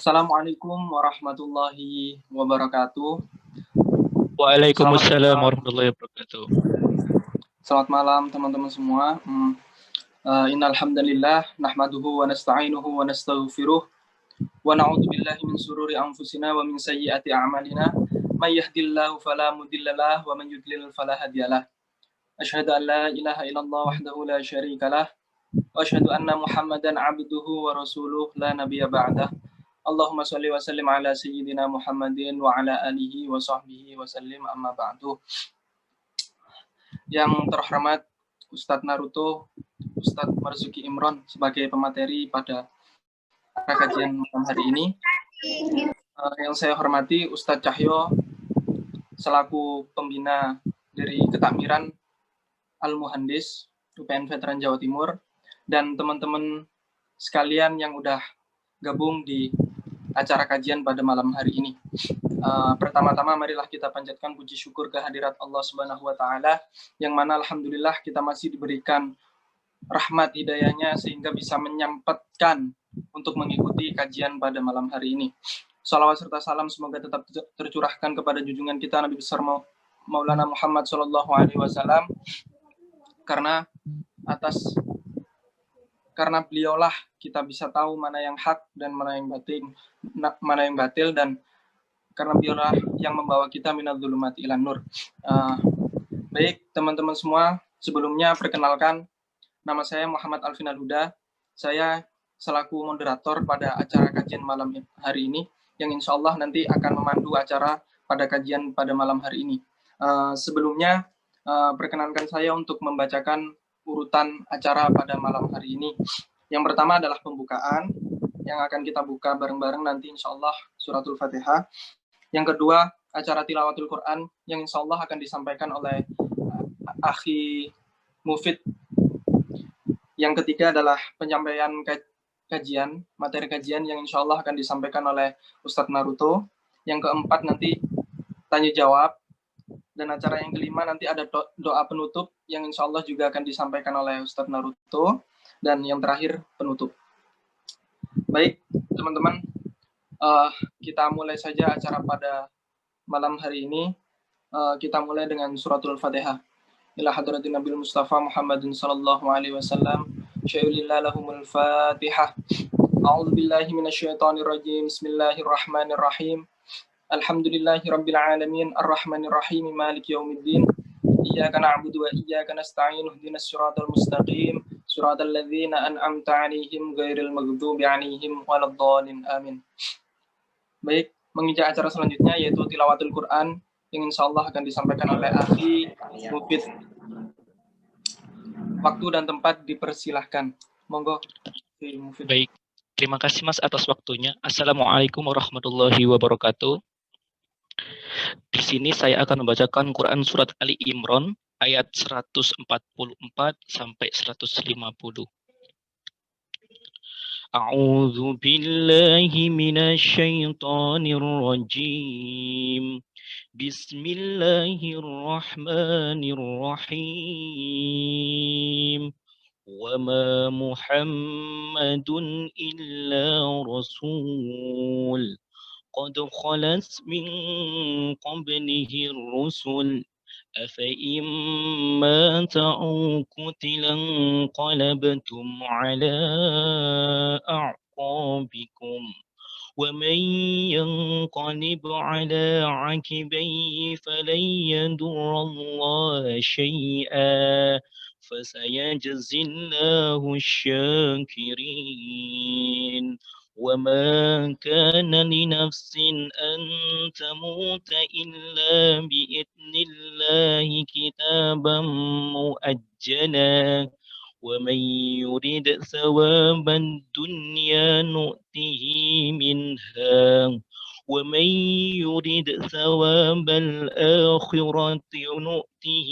Assalamualaikum warahmatullahi wabarakatuh. Selamat Waalaikumsalam malam. warahmatullahi wabarakatuh. Selamat malam teman-teman semua. Innal hamdalillah nahmaduhu wa nasta'inuhu wa nastaghfiruh wa na'udzu billahi min shururi anfusina wa min sayyiati a'malina. May yahdihillahu fala mudhillalah wa man yudlil fala hadiyalah. Asyhadu an la ilaha illallah wahdahu la syarikalah wa asyhadu anna Muhammadan 'abduhu wa rasuluh la nabiyya ba'dah. Allahumma shalli wa sallim ala sayyidina Muhammadin wa ala alihi wa sahbihi wa sallim amma ba'du. Yang terhormat Ustadz Naruto, Ustadz Marzuki Imron sebagai pemateri pada kajian malam hari ini. Yang saya hormati Ustadz Cahyo selaku pembina dari Ketakmiran Al-Muhandis UPN Veteran Jawa Timur, dan teman-teman sekalian yang udah gabung di acara kajian pada malam hari ini. Pertama-tama marilah kita panjatkan puji syukur kehadirat Allah Subhanahu wa taala, yang mana alhamdulillah kita masih diberikan rahmat hidayahnya sehingga bisa menyempatkan untuk mengikuti kajian pada malam hari ini. Salawat serta salam semoga tetap tercurahkan kepada junjungan kita Nabi besar Maulana Muhammad sallallahu alaihi wasallam, karena beliaulah kita bisa tahu mana yang hak dan mana yang batil, dan karena beliaulah yang membawa kita minadz dzulumati ilan nur. Baik teman-teman semua, sebelumnya perkenalkan, nama saya Muhammad Alvin Al-Huda. Saya selaku moderator pada acara kajian malam hari ini, yang insya Allah nanti akan memandu acara pada kajian pada malam hari ini. Sebelumnya perkenankan saya untuk membacakan urutan acara pada malam hari ini. Yang pertama adalah pembukaan, yang akan kita buka bareng-bareng nanti insya Allah suratul Fatihah. Yang kedua, acara tilawatul Quran, yang insya Allah akan disampaikan oleh Akhi Mufid. Yang ketiga adalah penyampaian kajian, materi kajian yang insya Allah akan disampaikan oleh Ustadz Naruto. Yang keempat nanti tanya jawab. Dan acara yang kelima nanti ada doa penutup yang insya Allah juga akan disampaikan oleh Ustadz Naruto. Dan yang terakhir penutup. Baik teman-teman, kita mulai saja acara pada malam hari ini. Kita mulai dengan suratul Fatihah. Ila hadratin Nabil Mustafa Muhammadin sallallahu alaihi wasallam. Syai'ulillah lahumul Fatihah. A'udzu billahi minasyaitonir rajim. Bismillahirrahmanirrahim. Alhamdulillahi rabbil alamin arrahmanir rahim maliki yaumiddin. Iyyaka na'budu wa iyyaka nasta'in ihdinas siratal mustaqim siratal ladzina an'amta 'alaihim ghairil maghdubi 'alaihim waladdallin. Amin. Baik, menginjak acara selanjutnya yaitu tilawatul Quran yang insya Allah akan disampaikan oleh Akhi Mufid. Waktu dan tempat dipersilahkan. Monggo. Baik, terima kasih Mas atas waktunya. Assalamualaikum warahmatullahi wabarakatuh. Di sini saya akan membacakan Quran surat Ali Imran ayat 144 sampai 150. A'udzu billahi minasyaitonir rajim. Bismillahirrahmanirrahim. Wa ma Muhammadun illa rasul qad khalat min qablihi ar-rusul أفإن مات أو قتل انقلبتم على أعقابكم ومن ينقلب على عقبيه فلن يضر الله شيئا فسيجزي الله الشاكرين وما كان لنفس أن تموت إلا بإذن الله كتابا مؤجلا ومن يرد ثواب الدنيا نؤته منها ومن يرد ثواب الآخرة نؤته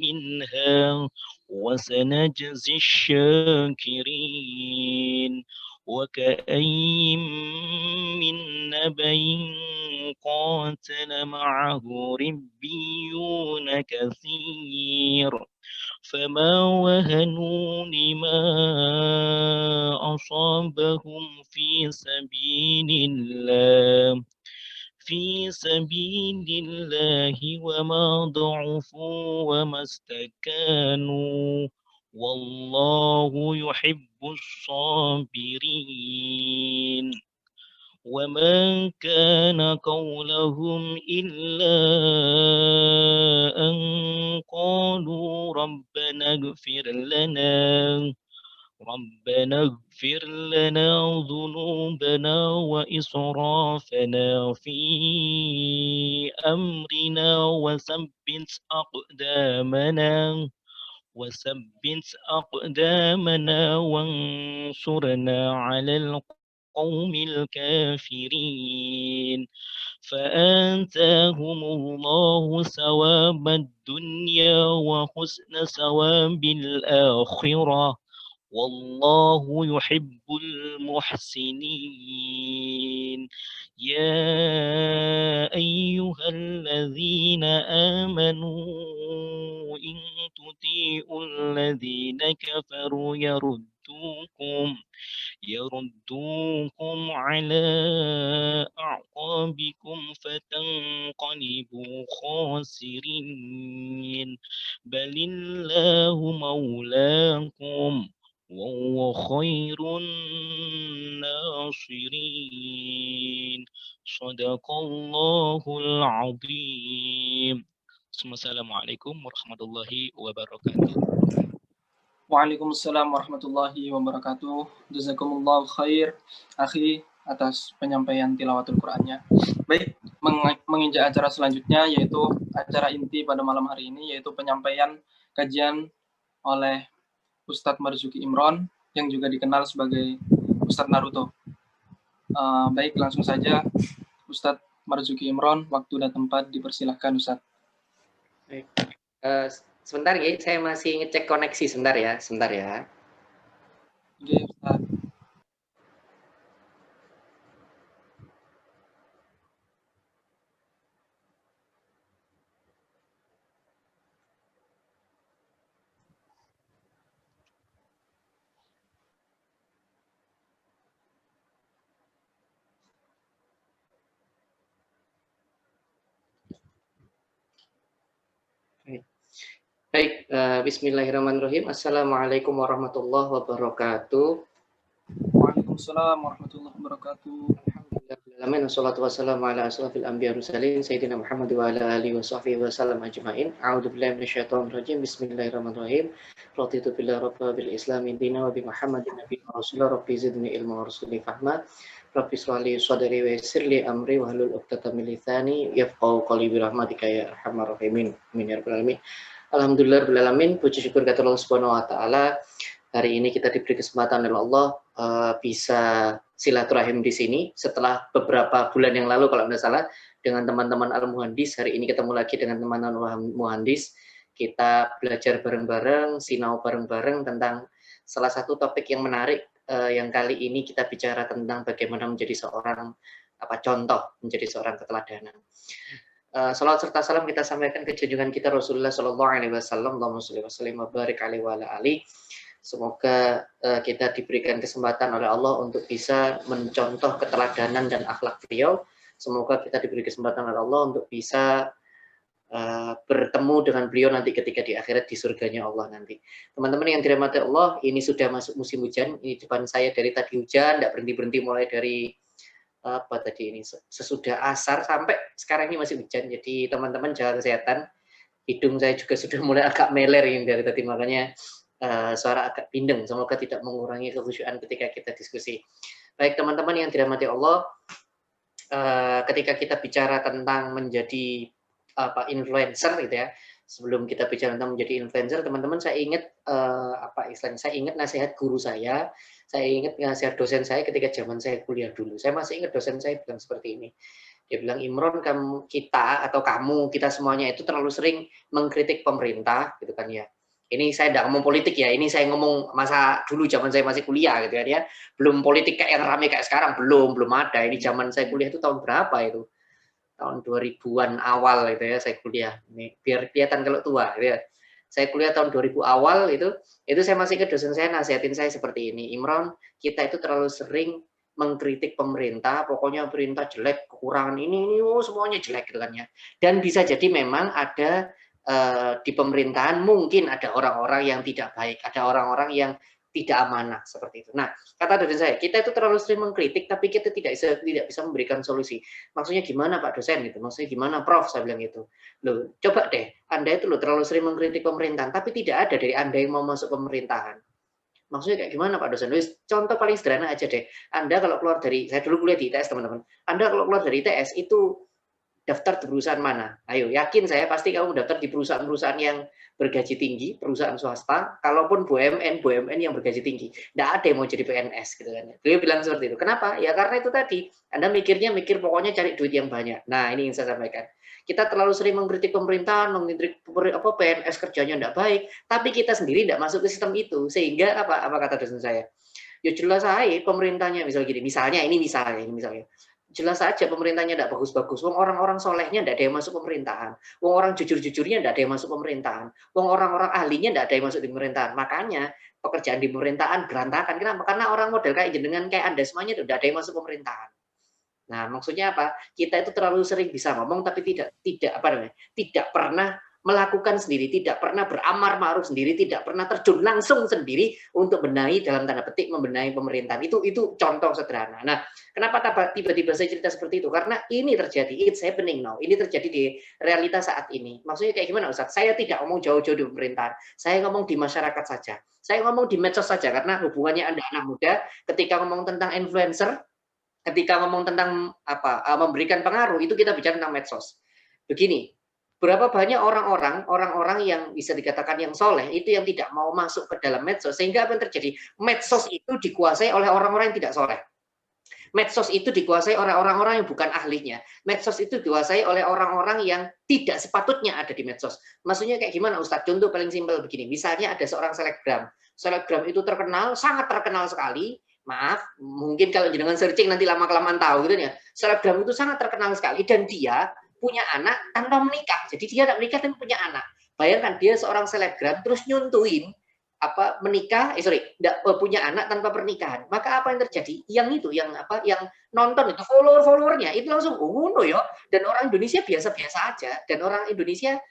منها وسنجزي الشاكرين وكأين من نبي قاتل معه ربيون كثير فما وهنوا لما أصابهم في سبيل الله وما ضعفوا وما استكانوا والله يحب الصابرين وما كان قولهم إلا أن قالوا ربنا اغفر لنا ذنوبنا وإسرافنا في أمرنا وثبت أقدامنا وانصرنا على القوم الكافرين فآتاهم الله ثواب الدنيا وحسن ثواب الآخرة والله يحب المحسنين يا أيها الذين آمنوا إن تطيعوا الذين كفروا يردوكم على أعقابكم فتنقلبوا خاسرين بل الله مولاكم وهو خير الناصرين صدق الله العظيم. Assalamualaikum warahmatullahi wabarakatuh. Waalaikumsalam warahmatullahi wabarakatuh. Jazakumullah khair, akhi, atas penyampaian tilawatul Qur'annya. Baik, menginjak acara selanjutnya, yaitu acara inti pada malam hari ini, yaitu penyampaian kajian oleh Ustadz Marzuki Imron, yang juga dikenal sebagai Ustadz Naruto. Baik, langsung saja Ustadz Marzuki Imron, waktu dan tempat dipersilahkan Ustadz. Baik. Sebentar ya, saya masih ngecek koneksi sebentar ya. Oke, Ustadz. Baik, bismillahirrahmanirrahim. Assalamualaikum warahmatullahi wabarakatuh. Waalaikumsalam warahmatullahi wabarakatuh. Alhamdulillah, wassalatu wassalamu ala asrafil anbiya mursalin sayyidina Muhammad wa ala alihi wa sahbihi wa sallam ajma'in. A'udzubillahi minasyaitonir rajim. Bismillahirrahmanirrahim. Raditu billahi rabba bil islami dina wa bi Muhammadin nabiyyin rasulullah rabbi zidni ilma warzuqni fahma. Rabbi shrahli sadri wa yassir li amri wahlul 'uqdatam min lisani yafqahu qawli bi rahmatika ya arhamar rahimin. Amin ya rabbal alamin. Alhamdulillah rabbil alamin. Puji syukur kepada Allah Subhanahu wa taala. Hari ini kita diberi kesempatan oleh Allah bisa silaturahim di sini setelah beberapa bulan yang lalu kalau tidak salah dengan teman-teman Al-Muhandis. Hari ini ketemu lagi dengan teman-teman Al-Muhandis. Kita belajar bareng-bareng, sinau bareng-bareng tentang salah satu topik yang menarik yang kali ini kita bicara tentang bagaimana menjadi seorang contoh, menjadi seorang keteladanan. Salawat serta salam kita sampaikan ke junjungan kita Rasulullah Shallallahu Alaihi Wasallam. Allahumma sholli wa sallim wa barik alaihi wa ala alihi. Semoga kita diberikan kesempatan oleh Allah untuk bisa mencontoh keteladanan dan akhlak beliau. Semoga kita diberi kesempatan oleh Allah untuk bisa bertemu dengan beliau nanti ketika di akhirat di surganya Allah nanti. Teman-teman yang dirahmati Allah, ini sudah masuk musim hujan. Ini depan saya dari tadi hujan, tidak berhenti-berhenti mulai dari sesudah asar sampai sekarang ini masih hujan. Jadi teman-teman jaga kesehatan. Hidung saya juga sudah mulai agak meler ini dari tadi, makanya suara agak bindeng. Semoga tidak mengurangi kekhusyuan ketika kita diskusi. Baik teman-teman yang dirahmati Allah, ketika kita bicara tentang menjadi influencer gitu ya, sebelum kita bicara tentang menjadi influencer, teman-teman saya ingat saya ingat nasihat guru saya ingat nasihat dosen saya ketika zaman saya kuliah dulu. Saya masih ingat dosen saya bilang seperti ini. Dia bilang, Imron, kita semuanya itu terlalu sering mengkritik pemerintah, gitu kan ya. Ini saya tidak ngomong politik ya, ini saya ngomong masa dulu zaman saya masih kuliah gitu kan ya. Belum politik kayak yang ramai kayak sekarang, belum ada. Ini zaman saya kuliah itu tahun berapa itu? Tahun 2000-an awal gitu ya saya kuliah. Ini biar kelihatan kalau tua gitu ya. Saya kuliah tahun 2000 awal itu saya masih ke dosen saya nasihatin saya seperti ini, Imron, kita itu terlalu sering mengkritik pemerintah, pokoknya pemerintah jelek, kekurangan ini oh semuanya jelek gitu kan ya. Dan bisa jadi memang ada di pemerintahan mungkin ada orang-orang yang tidak baik, ada orang-orang yang tidak amanah seperti itu. Nah, kata dosen saya, kita itu terlalu sering mengkritik, tapi kita tidak bisa memberikan solusi. Maksudnya gimana Pak dosen gitu? Maksudnya gimana Prof? Saya bilang gitu. Loh, coba deh, Anda itu loh terlalu sering mengkritik pemerintahan, tapi tidak ada dari Anda yang mau masuk pemerintahan. Maksudnya kayak gimana Pak dosen? Contoh paling sederhana aja deh. Anda kalau keluar dari, saya dulu kuliah di ITS teman-teman. Anda kalau keluar dari ITS itu daftar di perusahaan mana? Ayo, yakin saya pasti kamu daftar di perusahaan-perusahaan yang bergaji tinggi, perusahaan swasta, kalaupun BUMN yang bergaji tinggi. Nggak ada yang mau jadi PNS, gitu kan. Beliau bilang seperti itu. Kenapa? Ya karena itu tadi, Anda mikir pokoknya cari duit yang banyak. Nah, ini yang saya sampaikan. Kita terlalu sering mengkritik pemerintahan, mengkritik PNS kerjanya nggak baik, tapi kita sendiri nggak masuk ke sistem itu. Sehingga apa kata dosen saya? Ya jelas aja pemerintahnya, misalnya ini misalnya. Jelas saja pemerintahnya tidak bagus-bagus. Wong orang-orang solehnya tidak ada yang masuk pemerintahan. Wong orang jujur-jujurnya tidak ada yang masuk pemerintahan. Wong orang-orang ahlinya tidak ada yang masuk di pemerintahan. Makanya pekerjaan di pemerintahan berantakan. Kenapa? Karena orang model kayak jenengan kayak Anda semuanya tidak ada yang masuk pemerintahan. Nah, maksudnya apa? Kita itu terlalu sering bisa ngomong tapi tidak pernah melakukan sendiri, tidak pernah beramar ma'ruf sendiri, tidak pernah terjun langsung sendiri untuk benahi dalam tanda petik membenahi pemerintahan. Itu contoh sederhana. Nah, kenapa tiba-tiba saya cerita seperti itu? Karena ini terjadi, it's happening now. Ini terjadi di realitas saat ini. Maksudnya kayak gimana Ustaz? Saya tidak ngomong jauh-jauh di pemerintahan. Saya ngomong di masyarakat saja. Saya ngomong di medsos saja karena hubungannya Anda anak muda ketika ngomong tentang influencer, ketika ngomong tentang memberikan pengaruh, itu kita bicara tentang medsos. Begini, berapa banyak orang-orang yang bisa dikatakan yang soleh itu yang tidak mau masuk ke dalam medsos, sehingga apa yang terjadi? Medsos itu dikuasai oleh orang-orang yang tidak soleh. Medsos itu dikuasai oleh orang-orang yang bukan ahlinya. Medsos itu dikuasai oleh orang-orang yang tidak sepatutnya ada di medsos. Maksudnya kayak gimana Ustadz? Contoh paling simpel begini. Misalnya ada seorang selebgram. Selebgram itu terkenal, sangat terkenal sekali. Maaf, mungkin kalau jenengan searching nanti lama-kelamaan tahu gitu ya. Selebgram itu sangat terkenal sekali dan dia punya anak tanpa menikah. Jadi dia tidak menikah tapi punya anak. Bayangkan dia seorang selebgram terus nyuntuin punya anak tanpa pernikahan. Maka apa yang terjadi? Yang nonton itu followernya itu langsung ngono ya. Dan orang Indonesia biasa-biasa aja. Dan orang Indonesia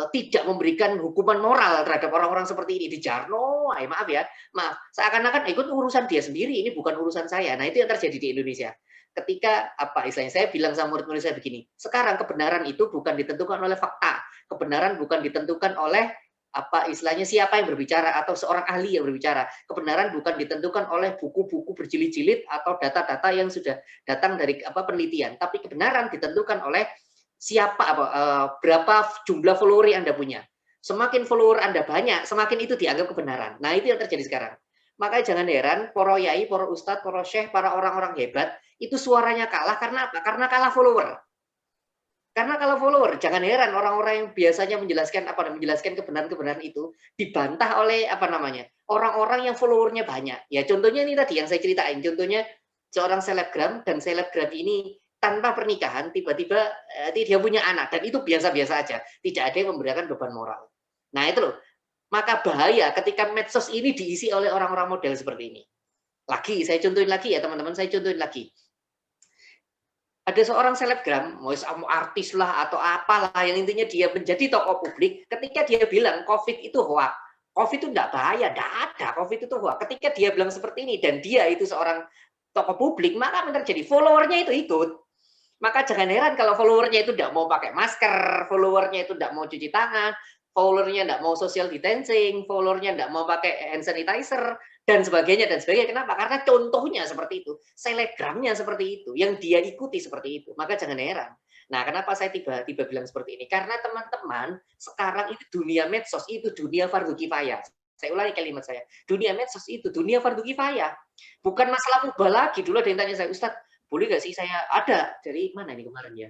tidak memberikan hukuman moral terhadap orang-orang seperti ini. Di Jarno, maaf, seakan-akan ikut urusan dia sendiri, ini bukan urusan saya. Nah, itu yang terjadi di Indonesia. Ketika saya bilang sama murid-murid saya begini, sekarang kebenaran itu bukan ditentukan oleh fakta, kebenaran bukan ditentukan oleh siapa yang berbicara atau seorang ahli yang berbicara, kebenaran bukan ditentukan oleh buku-buku berjilid-jilid atau data-data yang sudah datang dari penelitian, tapi kebenaran ditentukan oleh berapa jumlah follower yang Anda punya. Semakin follower Anda banyak, semakin itu dianggap kebenaran. Nah, itu yang terjadi sekarang. Makanya jangan heran, para yai, para ustadz, para syekh, para orang-orang hebat, itu suaranya kalah karena apa? Karena kalah follower. Karena kalau follower, jangan heran orang-orang yang biasanya menjelaskan kebenaran-kebenaran itu dibantah oleh orang-orang yang followernya banyak. Ya contohnya ini tadi yang saya ceritain, contohnya seorang selebgram dan selebgram ini tanpa pernikahan tiba-tiba dia punya anak dan itu biasa-biasa aja, tidak ada yang memberikan beban moral. Nah itu loh. Maka bahaya ketika medsos ini diisi oleh orang-orang model seperti ini. Saya contohin lagi ya teman-teman, Ada seorang selebgram, mau artis lah atau apalah, yang intinya dia menjadi tokoh publik, ketika dia bilang COVID itu hoax. COVID itu tidak bahaya, tidak ada. COVID itu hoax. Ketika dia bilang seperti ini, dan dia itu seorang tokoh publik, maka yang terjadi? Followernya itu ikut. Maka jangan heran kalau followernya itu tidak mau pakai masker, followernya itu tidak mau cuci tangan, followernya tidak mau social distancing, followernya tidak mau pakai hand sanitizer, dan sebagainya. Kenapa? Karena contohnya seperti itu, selebgramnya seperti itu, yang dia ikuti seperti itu. Maka jangan heran. Nah, kenapa saya tiba-tiba bilang seperti ini? Karena teman-teman, sekarang itu dunia medsos, itu dunia fardu kifayah. Saya ulangi kalimat saya. Dunia medsos itu dunia fardu kifayah. Bukan masalah mubah lagi. Dulu ada yang tanya saya, Ustadz, boleh nggak sih saya ada dari mana ini kemarin ya?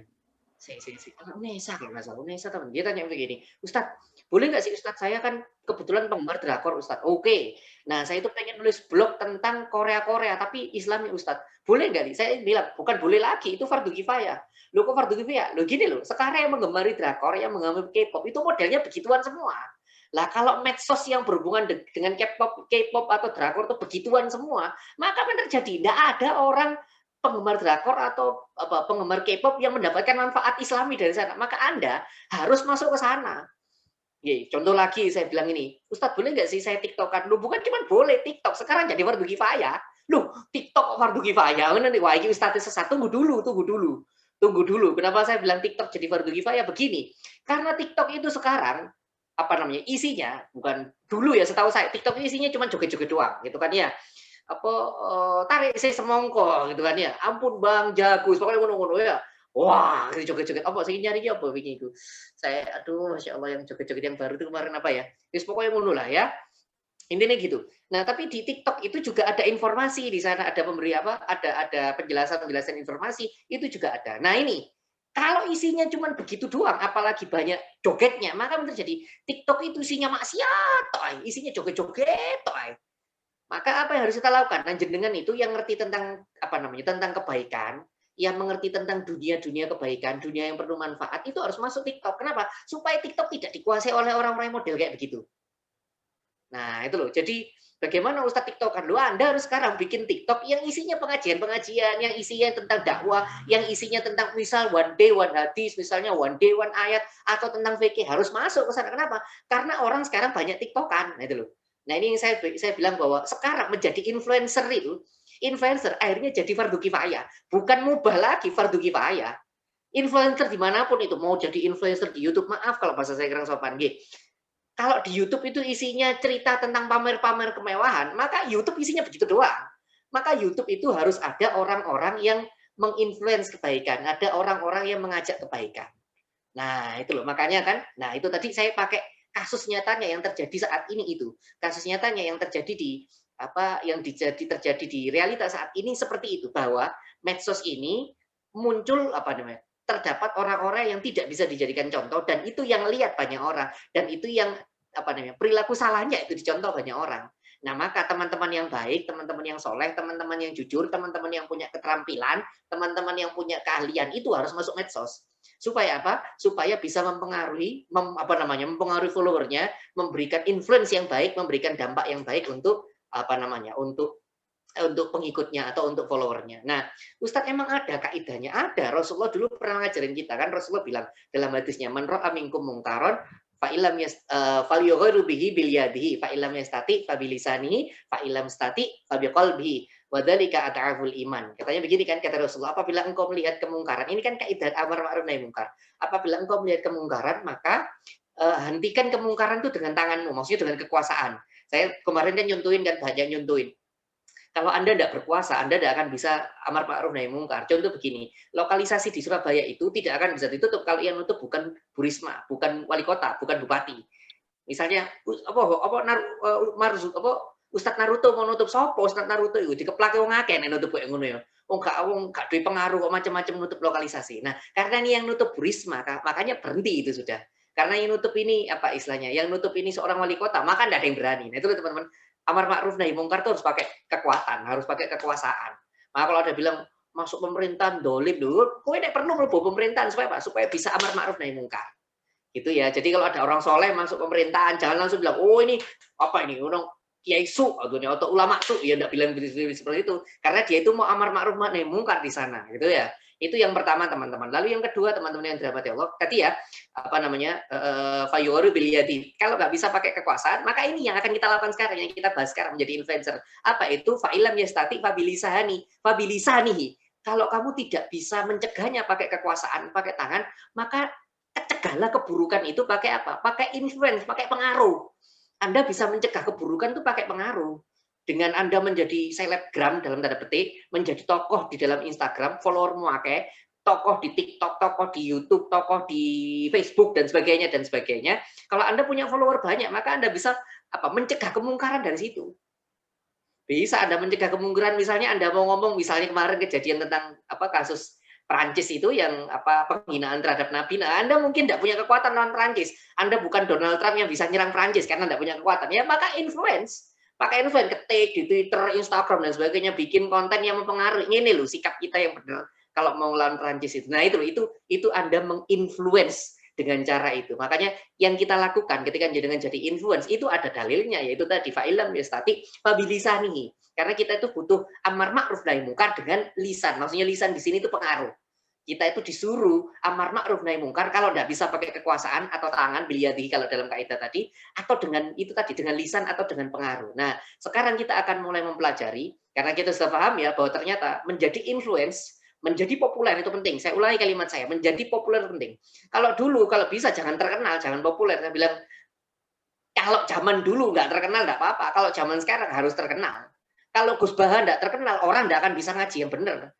Unesa kalau nggak salah, Unesa teman. Dia tanya begini, Ustadz, boleh nggak sih Ustadz, saya kan kebetulan penggemar drakor Ustadz. Oke, nah saya itu pengen nulis blog tentang Korea-Korea, tapi Islami Ustadz. Boleh nggak nih? Saya bilang, bukan boleh lagi, itu fardu kifayah. Loh kok fardu kifayah? Loh gini loh, sekarang yang menggemari drakor, yang menggemari K-pop, itu modelnya begituan semua. Lah kalau medsos yang berhubungan dengan K-pop atau drakor itu begituan semua, maka apa yang terjadi? Tidak ada orang penggemar drakor atau penggemar K-pop yang mendapatkan manfaat Islami dari sana, maka Anda harus masuk ke sana. Contoh lagi saya bilang ini, Ustadz boleh nggak sih saya TikTokan? Lu bukan cuma boleh TikTok, sekarang jadi fardu kifayah. Lu TikTok fardu kifayah, nanti wah ini Ustadz sesat, tunggu dulu. Kenapa saya bilang TikTok jadi fardu kifayah? Begini, karena TikTok itu sekarang isinya bukan dulu ya, setahu saya TikTok isinya cuma joget-joget doang, gitu kan ya. Tarik saya semongko gitu kan ya, ampun bang jagus pokoknya ngono-ngono ya, wah joget-joget apa saya nyari apa begini itu, saya aduh masya Allah yang joget-joget yang baru itu kemarin apa ya, terus pokoknya ngono lah ya, intinya gitu. Nah tapi di TikTok itu juga ada informasi di sana, ada pemberi ada penjelasan informasi itu juga ada. Nah ini kalau isinya cuma begitu doang, apalagi banyak jogetnya, maka terjadi TikTok itu isinya maksiat, isinya joget-joget, maka apa yang harus kita lakukan? Nah, jenengan itu yang ngerti tentang tentang kebaikan, yang mengerti tentang dunia kebaikan, dunia yang penuh manfaat, itu harus masuk TikTok. Kenapa? Supaya TikTok tidak dikuasai oleh orang-orang model kayak begitu. Nah, itu loh. Jadi bagaimana Ustadz TikTokan? Anda harus sekarang bikin TikTok yang isinya pengajian-pengajian, yang isinya tentang dakwah, yang isinya tentang misal one day one hadis, misalnya one day one ayat, atau tentang fikih, harus masuk ke sana. Kenapa? Karena orang sekarang banyak TikTokan. Nah, itu loh. Nah ini yang saya bilang bahwa sekarang menjadi influencer akhirnya jadi fardu kifayah, bukan mubah lagi, fardu kifayah. Influencer dimanapun itu, mau jadi influencer di YouTube, maaf kalau bahasa saya kurang sopan, kalau di YouTube itu isinya cerita tentang pamer-pamer kemewahan, maka YouTube isinya begitu doang. Maka YouTube itu harus ada orang-orang yang menginfluence kebaikan, ada orang-orang yang mengajak kebaikan. Nah itu loh, makanya kan, nah itu tadi saya pakai kasus nyatanya yang terjadi saat ini itu. Kasus nyatanya yang terjadi di terjadi di realitas saat ini seperti itu, bahwa medsos ini muncul terdapat orang-orang yang tidak bisa dijadikan contoh, dan itu yang lihat banyak orang, dan itu yang perilaku salahnya itu dicontoh banyak orang. Nah, maka teman-teman yang baik, teman-teman yang soleh, teman-teman yang jujur, teman-teman yang punya keterampilan, teman-teman yang punya keahlian itu harus masuk medsos. Supaya apa? Supaya bisa mempengaruhi mempengaruhi followernya, memberikan influence yang baik, memberikan dampak yang baik untuk untuk pengikutnya atau untuk followernya. Nah, Ustadz emang ada kaidahnya? Ada. Rasulullah dulu pernah ngajarin kita kan, Rasulullah bilang dalam hadisnya, man ra'a minkum mungkaron fa'ilam falyughayyiru bihi bil yadihi fa'ilam yastati fa bilisanihi fa'ilam stati fa biqalbihi wadzalika at'aful iman. Katanya begini kan kata Rasulullah, apabila engkau melihat kemungkaran, ini kan kaidah amar ma'ruf nahi mungkar. Apabila engkau melihat kemungkaran, maka hentikan kemungkaran itu dengan tanganmu, maksudnya dengan kekuasaan. Saya kemarin kan nyuntuin kan, banyak nyuntuin. Kalau Anda tidak berkuasa, Anda tidak akan bisa amar ma'ruf nahi mungkar. Contoh begini, lokalisasi di Surabaya itu tidak akan bisa ditutup kalau yang nutup bukan Bu Risma, bukan wali kota, bukan bupati. Misalnya Ustadz Naruto mau nutup sopo, Ustadz Naruto itu dikeplake wong akeh nek nutup koyo ngono ya. Gak duwe pengaruh kok macam-macam nutup lokalisasi. Nah, karena ini yang nutup Bu Risma, makanya berhenti itu sudah. Karena yang nutup ini apa istilahnya? Yang nutup ini seorang wali kota, maka tidak ada yang berani. Nah, itu teman-teman, amar ma'ruf nahi mungkar itu harus pakai kekuatan, harus pakai kekuasaan. Maka kalau ada bilang masuk pemerintahan dolim dulu, kowe nek perlu mlebu pemerintahan supaya bisa amar ma'ruf nahi mungkar. Gitu ya. Jadi kalau ada orang soleh masuk pemerintahan, jangan langsung bilang, oh ini apa ini orang kiai su atau ulama su, ya enggak bilang seperti itu, karena dia itu mau amar ma'ruf nahi mungkar di sana, gitu ya. Itu yang pertama teman-teman. Lalu yang kedua teman-teman yang dirahmati Allah, tadi ya fayyughayyiru bil yadi. Kalau nggak bisa pakai kekuasaan, maka ini yang akan kita lakukan sekarang, yang kita bahas sekarang menjadi influencer. Apa itu? Fa'ilam yastati fabilisanihi. Kalau kamu tidak bisa mencegahnya pakai kekuasaan, pakai tangan, maka cegahlah keburukan itu pakai apa? Pakai influence, pakai pengaruh. Anda bisa mencegah keburukan itu pakai pengaruh. Dengan Anda menjadi selebgram dalam tanda petik, menjadi tokoh di dalam Instagram, followermu akeh, tokoh di TikTok, tokoh di YouTube, tokoh di Facebook dan sebagainya. Kalau Anda punya follower banyak, maka Anda bisa mencegah kemungkaran dari situ. Bisa Anda mencegah kemungkaran, misalnya Anda mau ngomong, misalnya kemarin kejadian tentang kasus Perancis itu yang penghinaan terhadap Nabi. Nah, Anda mungkin tidak punya kekuatan lawan Perancis. Anda bukan Donald Trump yang bisa nyerang Perancis karena tidak punya kekuatan. Ya, maka influence. Pakai influence, ketik di Twitter, Instagram, dan sebagainya, bikin konten yang mempengaruhi. Ini loh sikap kita yang benar kalau mau lawan Perancis itu. Nah, itu Anda menginfluence dengan cara itu. Makanya yang kita lakukan ketika dengan jadi influence, itu ada dalilnya, yaitu tadi, fa'ilam yastati fabilisanihi. Karena kita itu butuh amar ma'ruf nahi mungkar dengan lisan. Maksudnya lisan di sini itu pengaruh. Kita itu disuruh amar ma'ruf nahi mungkar kalau tidak bisa pakai kekuasaan atau tangan, biliyadihi kalau dalam kaidah tadi, atau dengan itu tadi, dengan lisan atau dengan pengaruh. Nah, sekarang kita akan mulai mempelajari, karena kita sudah paham ya, bahwa ternyata menjadi influence, menjadi populer itu penting. Saya ulangi kalimat saya, menjadi populer penting. Kalau dulu, kalau bisa jangan terkenal, jangan populer. Saya bilang, kalau zaman dulu nggak terkenal nggak apa-apa, kalau zaman sekarang harus terkenal. Kalau Gus Baha nggak terkenal, orang nggak akan bisa ngaji yang benar.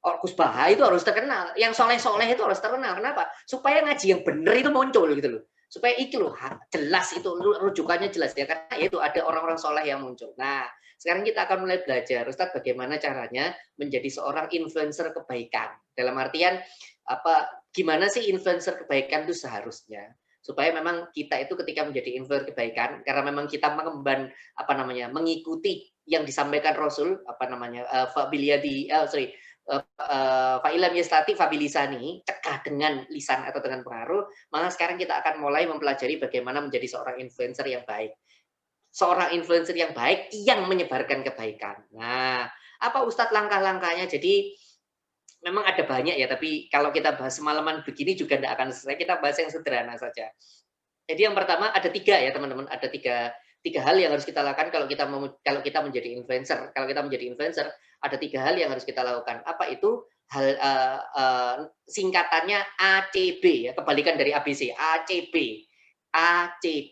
Gus Baha itu harus terkenal, yang soleh-soleh itu harus terkenal. Kenapa? Supaya ngaji yang benar itu muncul gitu loh. Supaya itu loh jelas, itu rujukannya jelas ya, karena itu ada orang-orang soleh yang muncul. Nah, sekarang kita akan mulai belajar, Ustadz, bagaimana caranya menjadi seorang influencer kebaikan. Dalam artian gimana sih influencer kebaikan itu seharusnya? Supaya memang kita itu ketika menjadi influencer kebaikan, karena memang kita mengemban mengikuti yang disampaikan Rasul fa'ilam yastati fabilisani, cegah dengan lisan atau dengan pengaruh. Maka sekarang kita akan mulai mempelajari bagaimana menjadi seorang influencer yang baik. Seorang influencer yang baik yang menyebarkan kebaikan. Nah, apa Ustadz langkah-langkahnya? Jadi memang ada banyak ya, tapi kalau kita bahas semalaman begini juga tidak akan selesai. Kita bahas yang sederhana saja. Jadi yang pertama ada 3 ya teman-teman, ada tiga hal yang harus kita lakukan kalau kita menjadi influencer. Kalau kita menjadi influencer, ada 3 hal yang harus kita lakukan. Apa itu? Hal singkatannya ACB ya, kebalikan dari ABC. ACB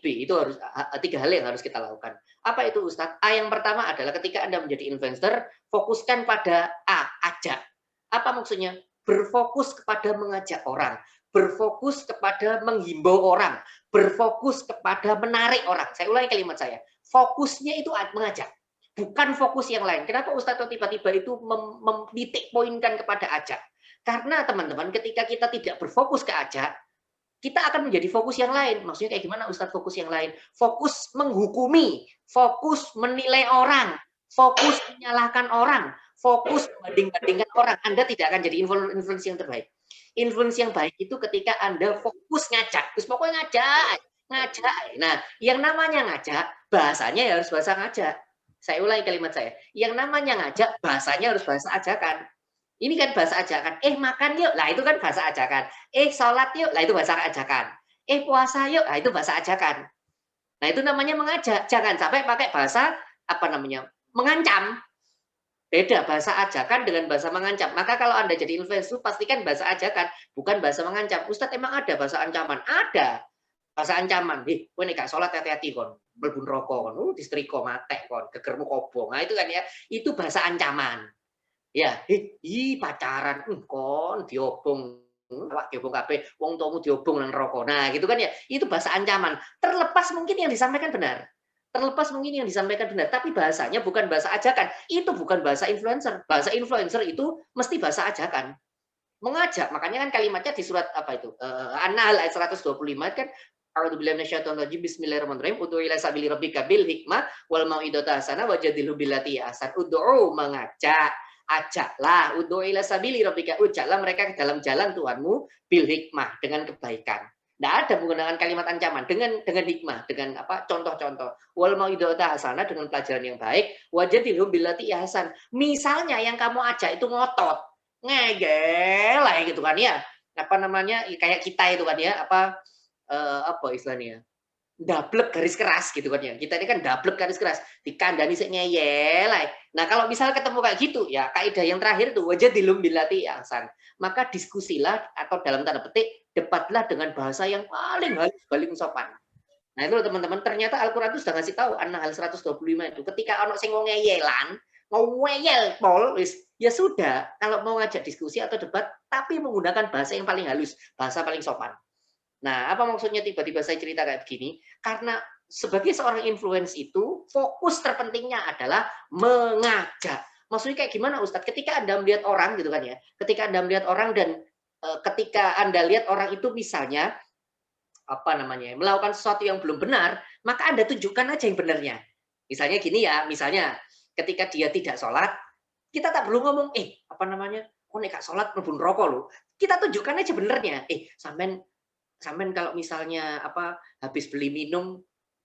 itu harus 3 hal yang harus kita lakukan. Apa itu Ustadz? A yang pertama adalah ketika Anda menjadi influencer, fokuskan pada ajak. Apa maksudnya? Berfokus kepada mengajak orang, berfokus kepada menghimbau orang, berfokus kepada menarik orang. Saya ulangi kalimat saya. Fokusnya itu mengajak, bukan fokus yang lain. Kenapa Ustadz tiba-tiba itu menitik poinkan kepada ajak? Karena teman-teman, ketika kita tidak berfokus ke ajak, kita akan menjadi fokus yang lain. Maksudnya kayak gimana Ustadz fokus yang lain? Fokus menghukumi, fokus menilai orang, fokus menyalahkan orang, fokus membanding-bandingkan orang. Anda tidak akan jadi influence yang terbaik. Influence yang baik itu ketika Anda fokus ngajak. Terus pokoknya ngajak. Nah, yang namanya ngajak, bahasanya harus bahasa ngajak. Saya ulangi kalimat saya. Yang namanya ngajak, bahasanya harus bahasa ajakan. Ini kan bahasa ajakan. Makan yuk. Lah itu kan bahasa ajakan. Sholat yuk. Lah itu bahasa ajakan. Puasa yuk. Lah itu bahasa ajakan. Nah, itu namanya mengajak. Jangan sampai pakai bahasa mengancam. Beda bahasa ajakan dengan bahasa mengancam. Maka kalau Anda jadi influencer, pastikan bahasa ajakan, bukan bahasa mengancam. Ustadz, emang ada bahasa ancaman? Ada. Bahasa ancaman. Kowe nek gak salat hati-hati kon. Mlebu neraka kon. Distriko matek kon. Gegermu kobong. Nah, itu kan ya. Itu bahasa ancaman. Ya, pacaran kon diobong, awak diobong kabeh, wong tuamu diobong nang neraka. Nah, gitu kan ya. Itu bahasa ancaman. Terlepas mungkin yang disampaikan benar. Tapi bahasanya bukan bahasa ajakan. Itu bukan bahasa influencer. Bahasa influencer itu mesti bahasa ajakan. Mengajak. Makanya kan kalimatnya di surat An-Nahl ayat 125 kan, a'udzubillahi minasyaitonir rajim, bismillahirrahmanirrahim, ud'u ila sabili rabbika bil hikmah wal mau'izati hasanah wajadilhu billati ahsan. Ud'u, mengajak. Ajaklah, ud'u ila sabili rabbika, ajaklah mereka ke dalam jalan Tuhanmu bil hikmah, dengan kebaikan. Tidak ada menggunakan kalimat ancaman, dengan hikmah, dengan contoh-contoh. Wal mau'izati hasanah, dengan pelajaran yang baik, wajadilhum billati ahsan. Misalnya yang kamu ajak itu ngotot, ngegel lah gitu kan ya. Kayak kita itu kan ya, istilahnya? Dablek garis keras gitu kan ya. Kita ini kan dablek garis keras, dikandani sik ngeyel. Nah, kalau misalnya ketemu kayak gitu ya, kaidah yang terakhir itu wajadilhum billati ahsan. Maka diskusilah atau dalam tanda petik debatlah dengan bahasa yang paling halus, paling sopan. Nah, itu teman-teman, ternyata Al-Qur'an itu sudah ngasih tahu An-Nahl 125 itu. Ketika ono sing ngeyelan, mau ngeyel pol, ya sudah, kalau mau ngajak diskusi atau debat tapi menggunakan bahasa yang paling halus, bahasa paling sopan. Nah, apa maksudnya tiba-tiba saya cerita kayak begini? Karena sebagai seorang influencer itu, fokus terpentingnya adalah mengajak. Maksudnya kayak gimana Ustadz? Ketika Anda melihat orang gitu kan ya, ketika Anda melihat orang dan ketika Anda lihat orang itu misalnya apa namanya, melakukan sesuatu yang belum benar, maka Anda tunjukkan aja yang benarnya. Misalnya gini ya, misalnya ketika dia tidak sholat, kita tak perlu ngomong, apa namanya, oh nek gak sholat mlebu rokok loh. Kita tunjukkan aja benernya. Sampean kalau misalnya apa habis beli minum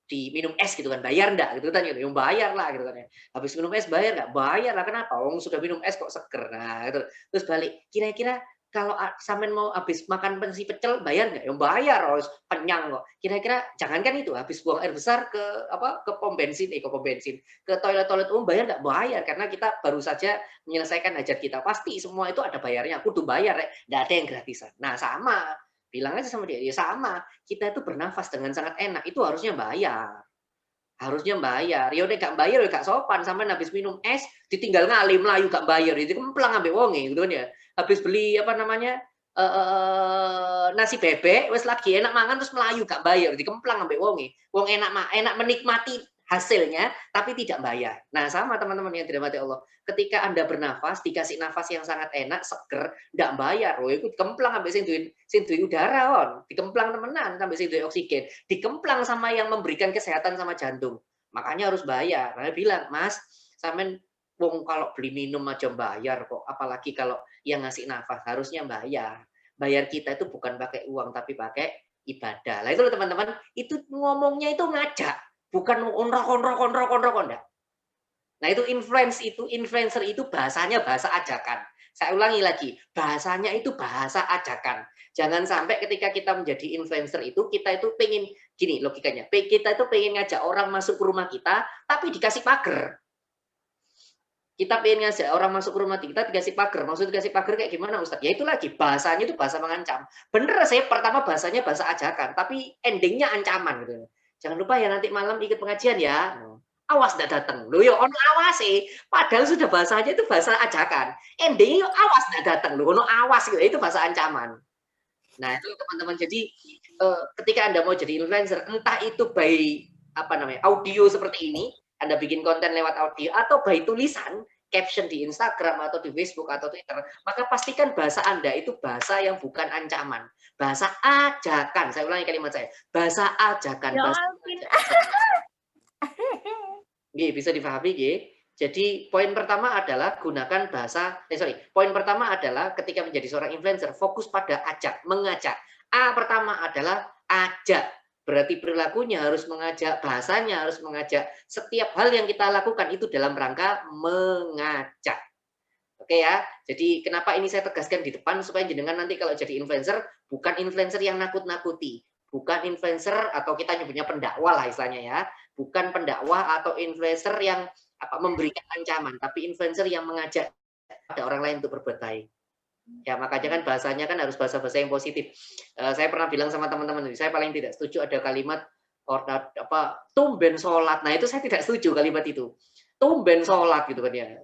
minum es gitu kan, bayar enggak? Gitu kan, yang bayar lah gitu kan ya. Habis minum es bayar enggak? Bayar lah, kenapa? Wong sudah minum es kok seger. Nah, gitu. Terus balik, kira-kira kalau sampean mau habis makan nasi pecel bayar nggak? Yang bayar, harus kenyang kok. Kira-kira jangankan itu, habis buang air besar ke apa ke pom bensin, ke toilet umum bayar nggak? Bayar, karena kita baru saja menyelesaikan hajat kita. Pasti semua itu ada bayarnya. Kudu bayar, nggak ada yang gratisan. Nah sama, bilang aja sama dia, ya sama. Kita itu bernafas dengan sangat enak, itu harusnya bayar. Harusnya bayar. Ya udah gak bayar, ya gak sopan. Sampai habis minum es, ditinggal ngali melayu gak bayar. Itu kemplang ambek wonge gitu kan ya. Habis beli apa namanya nasi bebek, wes lagi enak mangan terus melayu gak bayar. Dikemplang ambek wonge. Wong enak menikmati hasilnya, tapi tidak bayar. Nah sama teman-teman yang dirahmati Allah. Ketika Anda bernafas, dikasih nafas yang sangat enak, seger, tidak bayar. Oh, itu dikemplang sampai sing duwe udara, on. Dikemplang temenan sampai sing duwe oksigen. Dikemplang sama yang memberikan kesehatan sama jantung. Makanya harus bayar. Nah, bilang, Mas, sampean wong kalau beli minum aja bayar kok. Apalagi kalau yang ngasih nafas, harusnya bayar. Bayar kita itu bukan pakai uang, tapi pakai ibadah. Lah itu loh teman-teman, itu ngomongnya itu ngajak. Bukan konro. Nah itu influencer itu bahasanya bahasa ajakan. Saya ulangi lagi, bahasanya itu bahasa ajakan. Jangan sampai ketika kita menjadi influencer itu, kita itu pengen, gini logikanya, kita itu pengen ngajak orang masuk ke rumah kita, tapi dikasih pagar. Kita pengen ngajak orang masuk ke rumah kita, dikasih pagar. Maksud dikasih pagar kayak gimana Ustadz? Ya itu lagi, bahasanya itu bahasa mengancam. Bener saya pertama bahasanya bahasa ajakan, tapi endingnya ancaman gitu. Jangan lupa ya nanti malam ikut pengajian ya. Awas nggak datang. Loh ya ono awas sih. Padahal sudah bahasanya itu bahasa ajakan. Endingnya awas nggak datang. Loh ono awas gitu. Itu bahasa ancaman. Nah itu teman-teman. Jadi ketika Anda mau jadi influencer, entah itu by apa namanya audio seperti ini, Anda bikin konten lewat audio atau by tulisan, caption di Instagram atau di Facebook atau Twitter, maka pastikan bahasa Anda itu bahasa yang bukan ancaman. Bahasa ajakan. Saya ulangi kalimat saya. Bahasa ajakan. Bahasa bisa dipahami, Jadi poin pertama adalah gunakan bahasa. Poin pertama adalah ketika menjadi seorang influencer fokus pada ajak, mengajak. A pertama adalah ajak. Berarti perilakunya harus mengajak, bahasanya harus mengajak. Setiap hal yang kita lakukan itu dalam rangka mengajak. Oke ya. Jadi kenapa ini saya tegaskan di depan supaya jenengan nanti kalau jadi influencer bukan influencer yang nakut-nakuti. Bukan influencer atau kita nyebutnya pendakwah lah istilahnya ya. Bukan pendakwah atau influencer yang memberikan ancaman, tapi influencer yang mengajak ada orang lain untuk berbuat baik. Ya makanya kan bahasanya kan harus bahasa-bahasa yang positif. Saya pernah bilang sama teman-teman, saya paling tidak setuju ada kalimat tumben sholat. Nah itu saya tidak setuju kalimat itu. Tumben sholat gitu kan ya.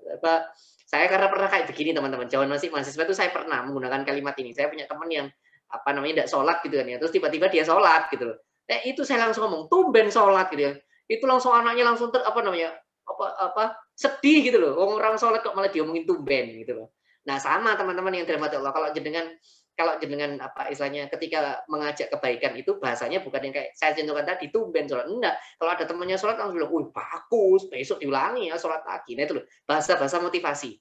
Saya karena pernah kayak begini teman-teman. Zaman masih mahasiswa itu saya pernah menggunakan kalimat ini. Saya punya teman yang tidak sholat gitu kan ya. Terus tiba-tiba dia sholat gitu loh. Nah itu saya langsung ngomong tumben sholat gitu ya. Itu langsung anaknya langsung sedih gitu loh. Orang sholat kok malah diomongin tumben gitu loh. Nah sama teman-teman yang dirahmati Allah, kalau jenengan istilahnya ketika mengajak kebaikan itu bahasanya bukan yang kayak saya contohkan tadi tumben sholat, enggak. Kalau ada temannya sholat langsung bilang, wih bagus, besok diulangi ya sholat lagi. Nah itu loh bahasa-bahasa motivasi,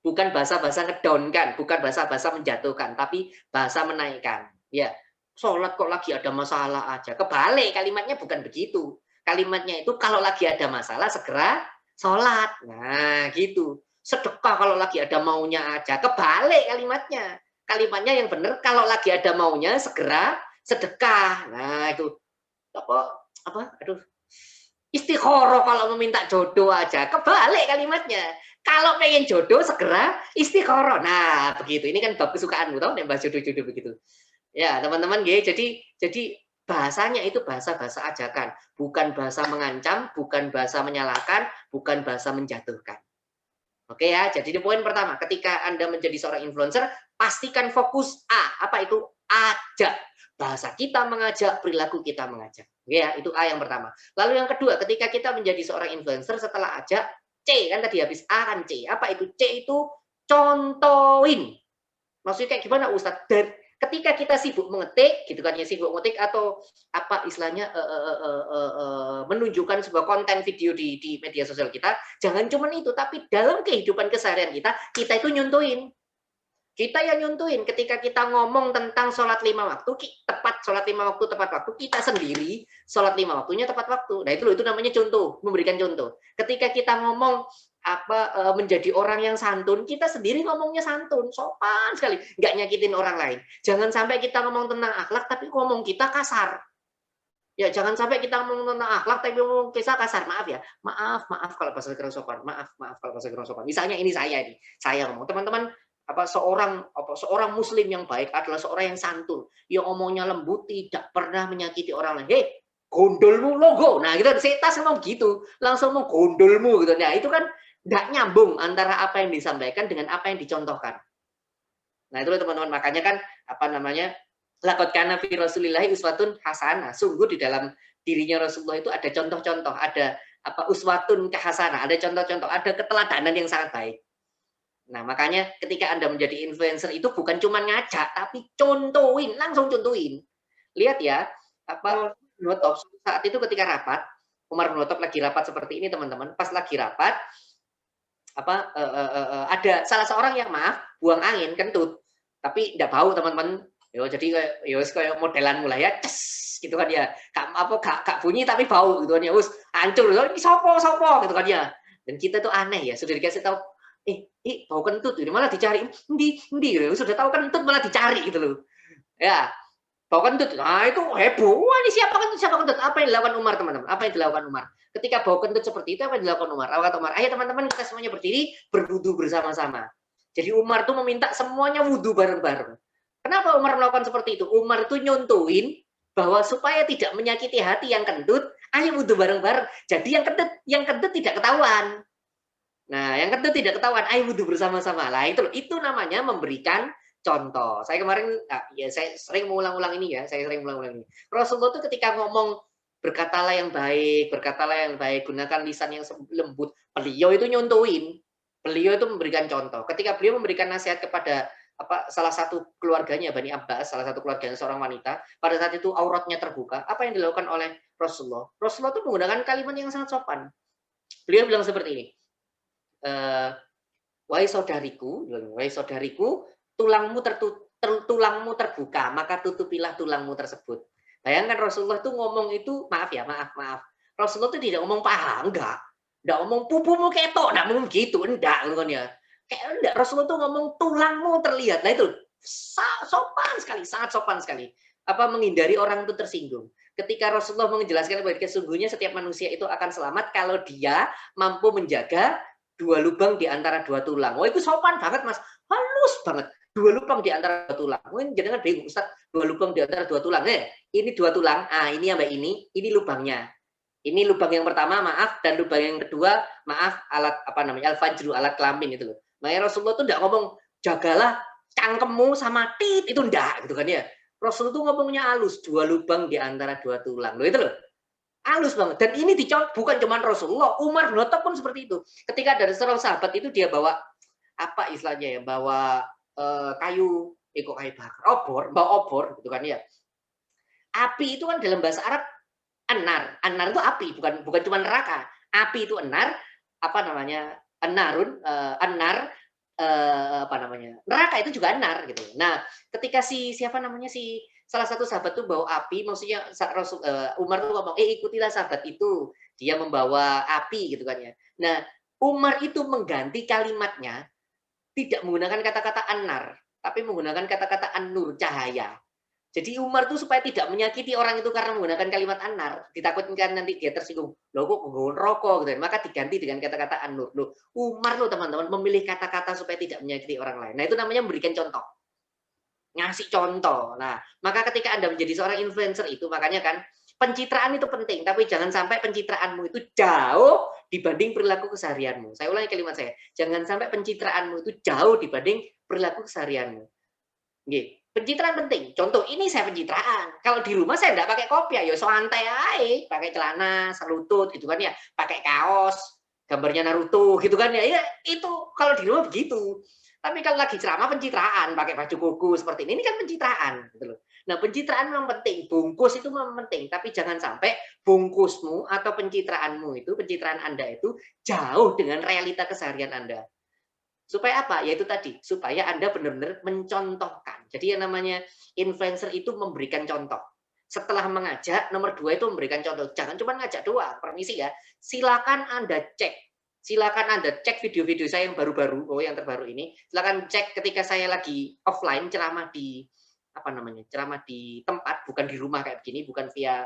bukan bahasa-bahasa ngedownkan, bukan bahasa-bahasa menjatuhkan, tapi bahasa menaikkan. Ya sholat kok lagi ada masalah aja, kebalik kalimatnya bukan begitu. Kalimatnya itu kalau lagi ada masalah segera sholat. Nah gitu. Sedekah kalau lagi ada maunya aja. Kebalik kalimatnya. Kalimatnya yang benar kalau lagi ada maunya segera sedekah. Nah itu istikharah kalau meminta jodoh aja. Kebalik kalimatnya. Kalau pengen jodoh segera istikharah. Nah begitu. Ini kan bab kesukaanmu, tahu nih bahas jodoh-jodoh begitu. Ya teman-teman, jadi bahasanya itu bahasa-bahasa ajakan, bukan bahasa mengancam, bukan bahasa menyalahkan, bukan bahasa menjatuhkan. Oke ya, jadi poin pertama, ketika Anda menjadi seorang influencer, pastikan fokus A, apa itu? Ajak. Bahasa kita mengajak, perilaku kita mengajak. Oke ya, itu A yang pertama. Lalu yang kedua, ketika kita menjadi seorang influencer setelah ajak, C kan tadi habis A kan C. Apa itu? C itu contohin. Maksudnya kayak gimana Ustadz? Dan ketika kita sibuk mengetik, gitu kan ya, sibuk mengetik atau apa istilahnya menunjukkan sebuah konten video di media sosial kita, jangan cuma itu, tapi dalam kehidupan keseharian kita itu nyuntuin. Kita yang nyuntuin ketika kita ngomong tentang sholat 5 waktu, tepat sholat 5 waktu tepat waktu, kita sendiri sholat 5 waktunya tepat waktu. Nah itu namanya contoh, memberikan contoh. Ketika kita ngomong menjadi orang yang santun, kita sendiri ngomongnya santun, sopan sekali, nggak nyakitin orang lain. Jangan sampai kita ngomong tentang akhlak tapi ngomong kita kasar. Ya jangan sampai kita ngomong tentang akhlak tapi ngomong kita kasar. Maaf ya, maaf kalau bahasa kurang sopan, maaf kalau bahasa kurang sopan. Misalnya ini saya ngomong, teman-teman, seorang muslim yang baik adalah seorang yang santun, yang omongnya lembut, tidak pernah menyakiti orang lain. Hei, gondolmu logo. Nah, gitu setas ngomong gitu, langsung mau gondolmu gitu. Nah, itu kan nggak nyambung antara apa yang disampaikan dengan apa yang dicontohkan. Nah, itu teman-teman, makanya kan laqad kana fi Rasulillahi uswatun hasanah. Sungguh di dalam dirinya Rasulullah itu ada contoh-contoh, ada uswatun hasanah, ada contoh-contoh, ada keteladanan yang sangat baik. Nah, makanya ketika Anda menjadi influencer itu bukan cuma ngajak, tapi contohin, langsung contohin. Lihat ya, Notop saat itu ketika rapat, Umar bin Khattab lagi rapat seperti ini, teman-teman. Pas lagi rapat, ada salah seorang yang buang angin, kentut. Tapi tidak bau, teman-teman. Jadi kayak modelan mulai ya, gitu kan ya. Gak bunyi tapi bau gitu kan ya. Hancur, ini sopo gitu kan ya. Dan kita tuh aneh ya, sudah dikasih tahu, bau kentut, malah dicari, gitu. Sudah tahu kentut malah dicari gitu loh. Ya, bau kentut. Nah, itu heboh. Wah, ini siapa kentut? Apa yang dilakukan Umar, teman-teman? Apa yang dilakukan Umar? Ketika bau kentut seperti itu, apa yang dilakukan Umar? Apa kata Umar? Ayo teman-teman, kita semuanya berdiri, berwudu bersama-sama. Jadi Umar tuh meminta semuanya wudu bareng-bareng. Kenapa Umar melakukan seperti itu? Umar tuh nyontoin bahwa supaya tidak menyakiti hati yang kentut, ayo wudu bareng-bareng. Jadi yang kentut tidak ketahuan. Nah, yang kentut tidak ketahuan, ayo wudu bersama-sama. Lah itu namanya memberikan contoh. Saya kemarin saya sering mengulang-ulang ini ya, Rasulullah itu ketika ngomong berkatalah yang baik, gunakan lisan yang lembut. Beliau itu nyontoin. Beliau itu memberikan contoh. Ketika beliau memberikan nasihat kepada salah satu keluarganya Bani Abbas, salah satu keluarganya seorang wanita, pada saat itu auratnya terbuka, apa yang dilakukan oleh Rasulullah? Rasulullah itu menggunakan kalimat yang sangat sopan. Beliau bilang seperti ini, wahai saudariku, tulangmu terbuka, maka tutupilah tulangmu tersebut. Bayangkan Rasulullah itu ngomong itu, maaf. Rasulullah itu tidak ngomong paha, enggak ngomong pupumu ketok, enggak ngomong gitu, enggak ya. Kayak enggak, Rasulullah itu ngomong tulangmu terlihat. Nah itu sopan sekali, sangat sopan sekali. Menghindari orang itu tersinggung. Ketika Rasulullah menjelaskan bahwa sesungguhnya setiap manusia itu akan selamat kalau dia mampu menjaga 2 lubang di antara 2 tulang. Oh, itu sopan banget, Mas. Halus banget. 2 lubang di antara 2 tulang. Mungkin jangan bingung, Ustaz, 2 lubang di antara 2 tulang. Ini 2 tulang. Ini sampai ini lubangnya. Ini lubang yang pertama, maaf, dan lubang yang kedua, maaf, alat al-fajru, alat kelamin itu loh. Makanya Rasulullah itu enggak ngomong jagalah cangkemmu sama tit, itu enggak gitu kan ya. Rasulullah itu ngomongnya halus, 2 lubang di antara 2 tulang. Loh itu loh. Halus banget. Dan ini bukan cuma Rasulullah, Umar bin Khattab pun seperti itu. Ketika ada seorang sahabat itu dia bawa istilahnya ya, bawa kayu bakar, bawa obor gitu kan ya. Api itu kan dalam bahasa Arab anar itu api, bukan cuma neraka. Api itu anar, neraka itu juga anar gitu. Nah, ketika salah satu sahabat itu bawa api, maksudnya Umar tuh ngomong, ikutilah sahabat itu, dia membawa api gitu kan ya. Nah, Umar itu mengganti kalimatnya, tidak menggunakan kata-kata anar, tapi menggunakan kata-kata an-nur, cahaya. Jadi Umar tuh supaya tidak menyakiti orang itu karena menggunakan kalimat anar, ditakutkan nanti dia tersinggung. Loh kok menggunakan rokok gitu. Maka diganti dengan kata-kata an-nur. Loh, Umar loh teman-teman memilih kata-kata supaya tidak menyakiti orang lain. Nah, itu namanya memberikan contoh. Ngasih contoh. Nah, maka ketika Anda menjadi seorang influencer itu, makanya kan pencitraan itu penting, tapi jangan sampai pencitraanmu itu jauh dibanding perilaku keseharianmu. Saya ulangi kalimat saya. Jangan sampai pencitraanmu itu jauh dibanding perilaku keseharianmu. Nggih. Pencitraan penting. Contoh, ini saya pencitraan. Kalau di rumah saya enggak pakai kopiah, ya santai aja, pakai celana selutut gitu kan ya, pakai kaos, gambarnya Naruto gitu kan ya. Ya itu kalau di rumah begitu. Tapi kalau lagi ceramah pencitraan, pakai baju koko seperti ini kan pencitraan gitu loh. Nah, pencitraan memang penting, bungkus itu memang penting, tapi jangan sampai bungkusmu atau pencitraanmu itu, pencitraan Anda itu jauh dengan realita keseharian Anda. Supaya apa? Yaitu tadi, supaya Anda benar-benar mencontohkan. Jadi yang namanya influencer itu memberikan contoh. Setelah mengajak, nomor 2 itu memberikan contoh. Jangan cuma ngajak doang, permisi ya. Silakan Anda cek. Silakan Anda cek video-video saya yang baru-baru, yang terbaru ini. Silakan cek ketika saya lagi offline ceramah di ceramah di tempat, bukan di rumah kayak begini, bukan via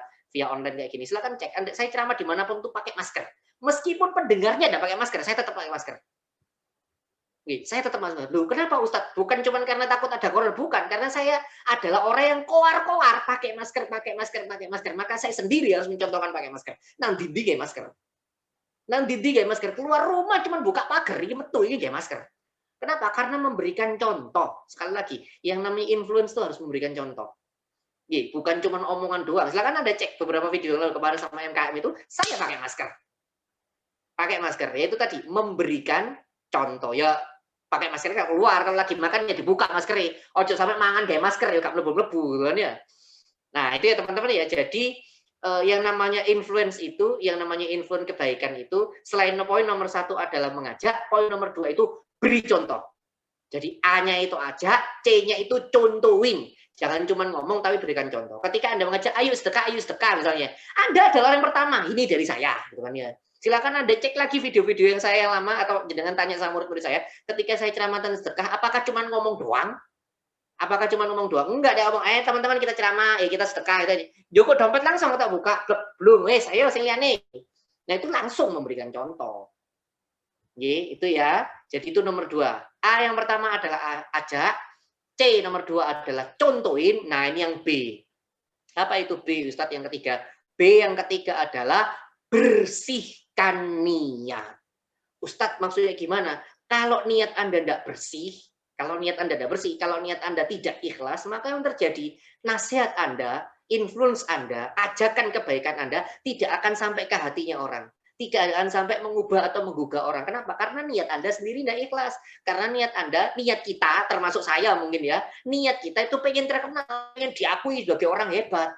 online kayak gini. Silakan cek. Saya ceramah dimanapun tuh pakai masker. Meskipun pendengarnya tidak pakai masker, saya tetap pakai masker. Saya tetap masker. Loh, kenapa Ustadz? Bukan cuma karena takut ada corona, bukan. Karena saya adalah orang yang koar-koar pakai masker. Maka saya sendiri harus mencontohkan pakai masker. Nang dindi kayak masker. Keluar rumah cuma buka pagar, ini metu ini kayak masker. Kenapa? Karena memberikan contoh. Sekali lagi, yang namanya influence itu harus memberikan contoh. Bukan cuma omongan doang. Silakan Anda cek beberapa video kemarin sama MKM itu, saya pakai masker. Yaitu tadi memberikan contoh ya. Pakai masker kan keluar, kalau lagi makan ya dibuka maskernya. Ojo sampai mangan kayak masker ya, gak mlebu-mlebu gitu kan ya. Nah, itu ya teman-teman ya. Jadi yang namanya influence itu, yang namanya influence kebaikan itu, selain poin nomor 1 adalah mengajak, poin nomor 2 itu beri contoh. Jadi A-nya itu ajak, C-nya itu contohin. Jangan cuma ngomong tapi berikan contoh. Ketika Anda mengajak, ayo sedekah misalnya. Anda adalah orang pertama, ini dari saya, gitu kan ya. Silakan Anda cek lagi video-video yang saya lama atau dengan tanya sama murid-murid saya, ketika saya ceramah tentang sedekah, apakah cuma ngomong doang? Enggak, dia ngomong, teman-teman kita ceramah, kita sedekah gitu. Joko dompet langsung kita buka, belum, ayo sing liyane. Nah, itu langsung memberikan contoh. Itu ya. Jadi itu nomor 2. A yang pertama adalah ajak, C nomor 2 adalah contohin. Nah, ini yang B. Apa itu B, Ustadz yang ketiga? B yang ketiga adalah bersihkan niat. Ustadz maksudnya gimana? Kalau niat Anda tidak bersih, kalau niat Anda tidak ikhlas, maka yang terjadi nasihat Anda, influence Anda, ajakan kebaikan Anda tidak akan sampai ke hatinya orang. Tidak akan sampai mengubah atau menggugah orang. Kenapa? Karena niat Anda sendiri tidak ikhlas. Karena niat kita, termasuk saya mungkin ya, niat kita itu pengen terkenal, pengen diakui sebagai orang hebat.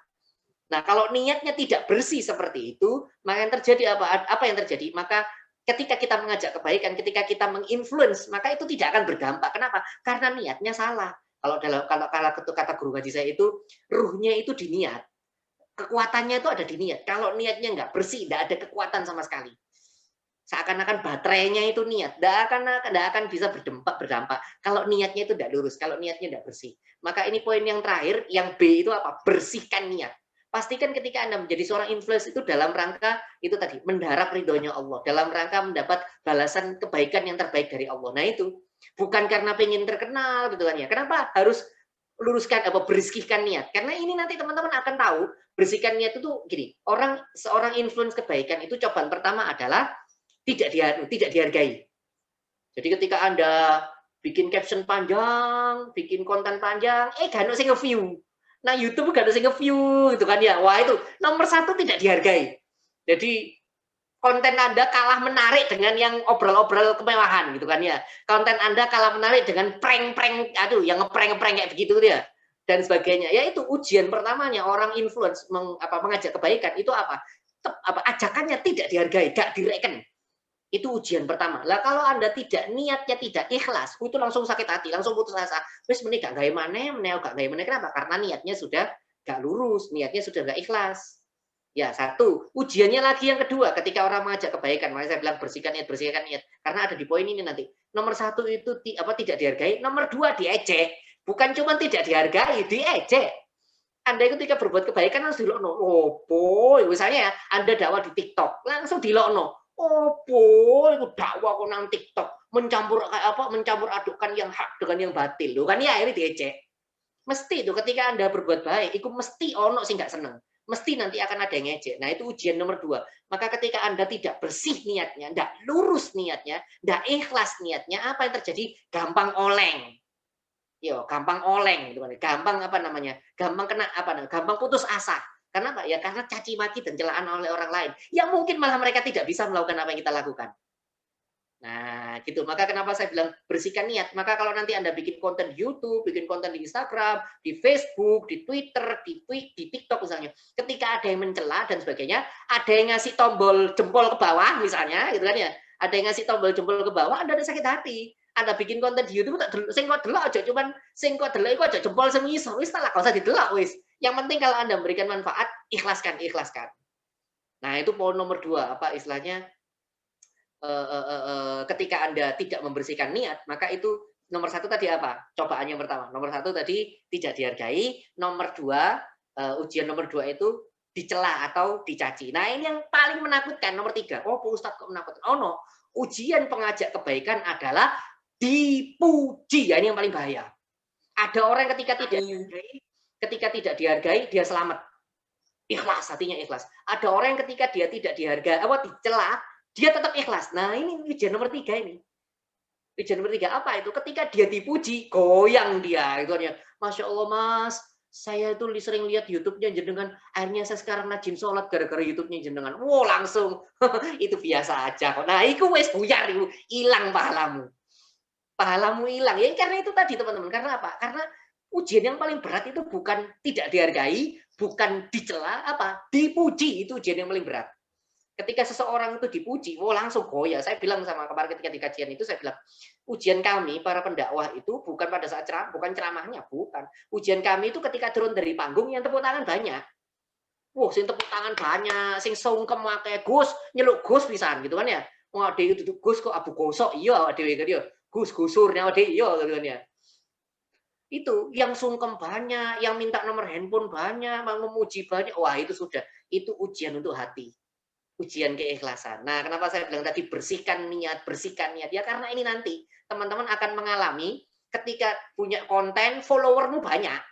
Nah, kalau niatnya tidak bersih seperti itu, maka yang terjadi apa yang terjadi? Maka ketika kita mengajak kebaikan, ketika kita menginfluence, maka itu tidak akan berdampak. Kenapa? Karena niatnya salah. Kalau kata guru ngaji saya itu, ruhnya itu di niat. Kekuatannya itu ada di niat. Kalau niatnya nggak bersih, tidak ada kekuatan sama sekali. Seakan-akan baterainya itu niat. Tidak akan bisa berdampak. Kalau niatnya itu tidak lurus, kalau niatnya tidak bersih. Maka ini poin yang terakhir, yang B itu apa? Bersihkan niat. Pastikan ketika Anda menjadi seorang influencer itu dalam rangka itu tadi mendarap ridhonya Allah, dalam rangka mendapat balasan kebaikan yang terbaik dari Allah. Nah itu bukan karena pengen terkenal gitu kan ya. Kenapa harus luruskan bersihkan niat? Karena ini nanti teman-teman akan tahu bersihkan niat itu gini. Seorang influence kebaikan itu cobaan pertama adalah tidak dihargai. Jadi ketika Anda bikin caption panjang, bikin konten panjang, gak ono sing nge-view. Nah, YouTube gak ada yang nge-view gitu kan ya. Wah, itu nomor 1 tidak dihargai. Jadi konten Anda kalah menarik dengan yang obrol-obrol kemewahan gitu kan ya. Konten Anda kalah menarik dengan prank-prank, yang ngeprank kayak begitu dia dan sebagainya. Ya itu ujian pertamanya orang influence mengajak kebaikan itu apa? Ajakannya tidak dihargai, gak direken. Itu ujian pertama. Lah kalau Anda niatnya tidak ikhlas, itu langsung sakit hati, langsung putus asa. Wis meni gak gawe maneh, kenapa? Karena niatnya sudah gak lurus, niatnya sudah gak ikhlas. Ya, 1. Ujiannya lagi yang kedua, ketika orang mengajak kebaikan, makanya saya bilang bersihkan niat. Karena ada di poin ini nanti. Nomor 1 itu tidak dihargai, nomor 2 diejek. Bukan cuma tidak dihargai, diejek. Anda ketika berbuat kebaikan harus dilokno. Misalnya ya, Anda dakwah di TikTok, langsung dilokno. Itu dakwah kok nang TikTok mencampur adukan yang hak dengan yang batil. Loh kan ya ini diejek. Mesti itu ketika Anda berbuat baik, itu mesti ono sing gak seneng. Mesti nanti akan ada yang ngejek. Nah, itu ujian nomor 2. Maka ketika Anda tidak bersih niatnya, tidak lurus niatnya, tidak ikhlas niatnya, apa yang terjadi? Gampang oleng. Gampang oleng gitu kan. Gampang Gampang kena gampang putus asa. Kenapa? Ya karena caci maki dan celaan oleh orang lain. Yang mungkin malah mereka tidak bisa melakukan apa yang kita lakukan. Nah, gitu. Maka kenapa saya bilang bersihkan niat. Maka kalau nanti Anda bikin konten di YouTube, bikin konten di Instagram, di Facebook, di Twitter, di TikTok misalnya, ketika ada yang mencela dan sebagainya, ada yang ngasih tombol jempol ke bawah misalnya, gitu kan ya. Ada yang ngasih tombol jempol ke bawah, Anda ada sakit hati. Anda bikin konten di YouTube tak sing kok delok aja cuman sing kok delok iku aja jempol semisal wis tak lah gak usah didelok wis. Yang penting kalau Anda memberikan manfaat, ikhlaskan, ikhlaskan. Nah, itu poin nomor 2, apa istilahnya ketika Anda tidak membersihkan niat, maka itu nomor 1 tadi apa? Cobaan yang pertama. Nomor 1 tadi tidak dihargai. Nomor 2, ujian nomor 2 itu dicela atau dicaci. Nah, ini yang paling menakutkan. Nomor 3. Oh, Pak Ustadz kok menakutkan? Oh, no. Ujian pengajak kebaikan adalah dipuji. Ya, ini yang paling bahaya. Ada orang ketika tidak dihargai, dia selamat. Ikhlas, hatinya ikhlas. Ada orang yang ketika dia tidak dihargai, dicela, dia tetap ikhlas. Nah, ini ujian nomor 3 ini. Ujian nomor 3 apa itu? Ketika dia dipuji, goyang dia. Gitu ya. Masya Allah, Mas. Saya itu sering lihat YouTube-nya jenengan. Akhirnya saya sekarang rajin sholat gara-gara YouTube-nya jenengan. Wow, langsung. Itu biasa aja kok. Nah, itu wes buyar. Hilang pahalamu. Pahalamu hilang. Ya, karena itu tadi, teman-teman. Karena apa? Karena ujian yang paling berat itu bukan tidak dihargai, bukan dicela, dipuji. Itu ujian yang paling berat. Ketika seseorang itu dipuji, langsung goyah. Saya bilang sama kemarin ketika di kajian itu, saya bilang, ujian kami, para pendakwah itu bukan pada saat bukan ceramahnya, bukan. Ujian kami itu ketika turun dari panggung, yang tepuk tangan banyak. Sing tepuk tangan banyak, sing sungkem akeh, Gus, nyeluk Gus pisan gitu kan ya. Ade itu Gus kok abu gosok, iya dhewe kan ya. Gus gusurnya ade iya gitu kan ya. Itu yang sungkem banyak, yang minta nomor handphone banyak, mau memuji banyak. Wah, itu sudah, itu ujian untuk hati. Ujian keikhlasan. Nah, kenapa saya bilang tadi bersihkan niat. Ya karena ini nanti teman-teman akan mengalami ketika punya konten, followermu banyak.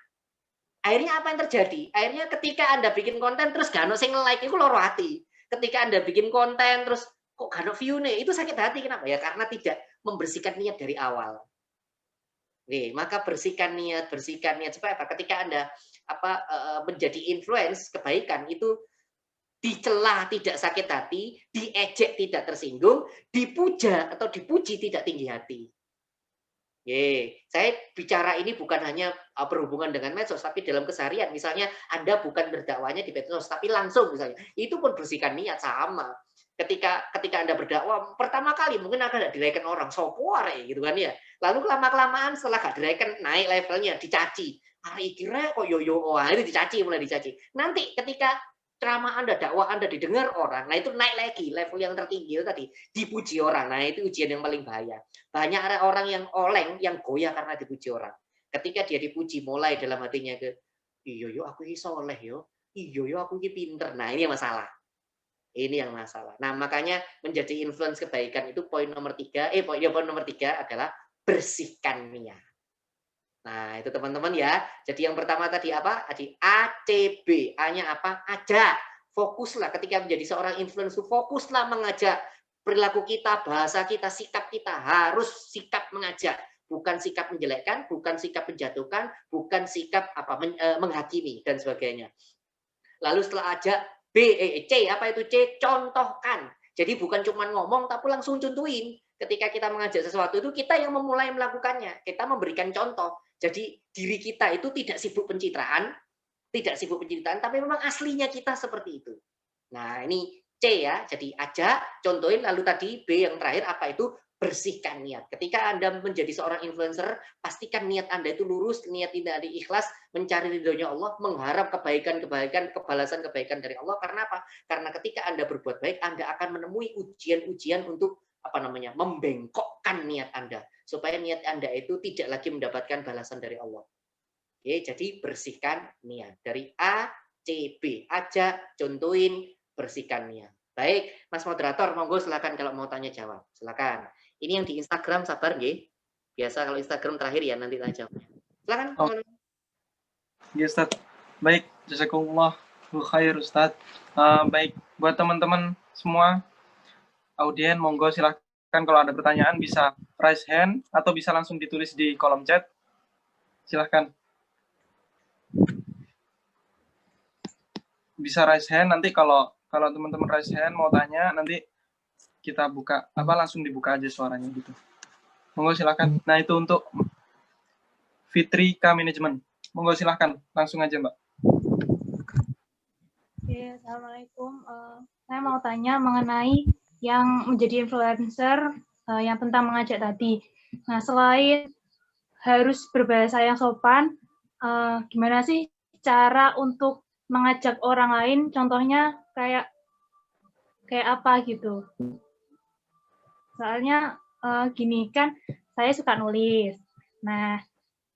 Akhirnya apa yang terjadi? Akhirnya ketika Anda bikin konten terus gak ono sing like, itu loro hati. Ketika Anda bikin konten terus kok gak ono view nih, itu sakit hati. Kenapa? Ya karena tidak membersihkan niat dari awal. Oke, maka bersihkan niat supaya apa? Ketika Anda menjadi influence kebaikan itu dicela tidak sakit hati, diejek tidak tersinggung, dipuja atau dipuji tidak tinggi hati. Saya bicara ini bukan hanya berhubungan dengan medsos, tapi dalam keseharian. Misalnya Anda bukan berdakwahnya di medsos, tapi langsung misalnya. Itu pun bersihkan niat sama. Ketika Anda berdakwah, pertama kali mungkin akan direken orang, sopoar gitu kan ya. Lalu lama-kelamaan setelah gak direken, naik levelnya, dicaci. Kira kok yo-yo, itu dicaci, mulai dicaci. Nanti ketika ceramah Anda, dakwah Anda didengar orang, nah itu naik lagi level yang tertinggi itu tadi, dipuji orang. Nah, itu ujian yang paling bahaya. Banyak orang yang oleng, yang goyah karena dipuji orang. Ketika dia dipuji, mulai dalam hatinya ke, iya yo aku ini soleh yo, iya yo aku ini pinter. Nah, ini yang masalah. Ini yang masalah. Nah, makanya menjadi influence kebaikan itu poin nomor 3, poin nomor 3 adalah bersihkan niat. Nah, itu teman-teman ya. Jadi yang pertama tadi apa? Tadi ACB. A-nya apa? Ajak. Fokuslah ketika menjadi seorang influencer, fokuslah mengajak. Perilaku kita, bahasa kita, sikap kita harus sikap mengajak, bukan sikap menjelekkan, bukan sikap menjatuhkan, bukan sikap menghakimi dan sebagainya. Lalu setelah ajak C, apa itu C? Contohkan. Jadi bukan cuma ngomong tapi langsung contohin. Ketika kita mengajak sesuatu itu kita yang memulai melakukannya. Kita memberikan contoh. Jadi diri kita itu tidak sibuk pencitraan, tapi memang aslinya kita seperti itu. Nah, ini C ya. Jadi ajak, contohin, lalu tadi B yang terakhir apa itu? Bersihkan niat. Ketika Anda menjadi seorang influencer, pastikan niat Anda itu lurus, niat tidak ada ikhlas, mencari ridhonya Allah, mengharap kebaikan-kebaikan, kebalasan kebaikan dari Allah. Karena apa? Karena ketika Anda berbuat baik, Anda akan menemui ujian-ujian untuk membengkokkan niat Anda, supaya niat Anda itu tidak lagi mendapatkan balasan dari Allah. Oke, jadi bersihkan niat. Dari A, C, B. Ajak, contohin, bersihkan niat. Baik, Mas Moderator, monggo silakan kalau mau tanya jawab. Silakan. Ini yang di Instagram sabar nggih. Biasa kalau Instagram terakhir ya nanti tanya jawabnya. Silakan. Ya, Ustaz. Baik, jazakumullah khair Ustaz. Baik, buat teman-teman semua audien, monggo silahkan kalau ada pertanyaan bisa raise hand atau bisa langsung ditulis di kolom chat. Silahkan. Bisa raise hand, nanti kalau teman-teman raise hand mau tanya, nanti kita buka langsung dibuka aja suaranya gitu. Monggo silakan. Nah, itu untuk Fitri K Management. Monggo silakan, langsung aja Mbak. Oke, Assalamualaikum. Saya mau tanya mengenai yang menjadi influencer yang tentang mengajak tadi. Nah, selain harus berbahasa yang sopan, gimana sih cara untuk mengajak orang lain? Contohnya kayak apa gitu? Soalnya gini kan, saya suka nulis. Nah,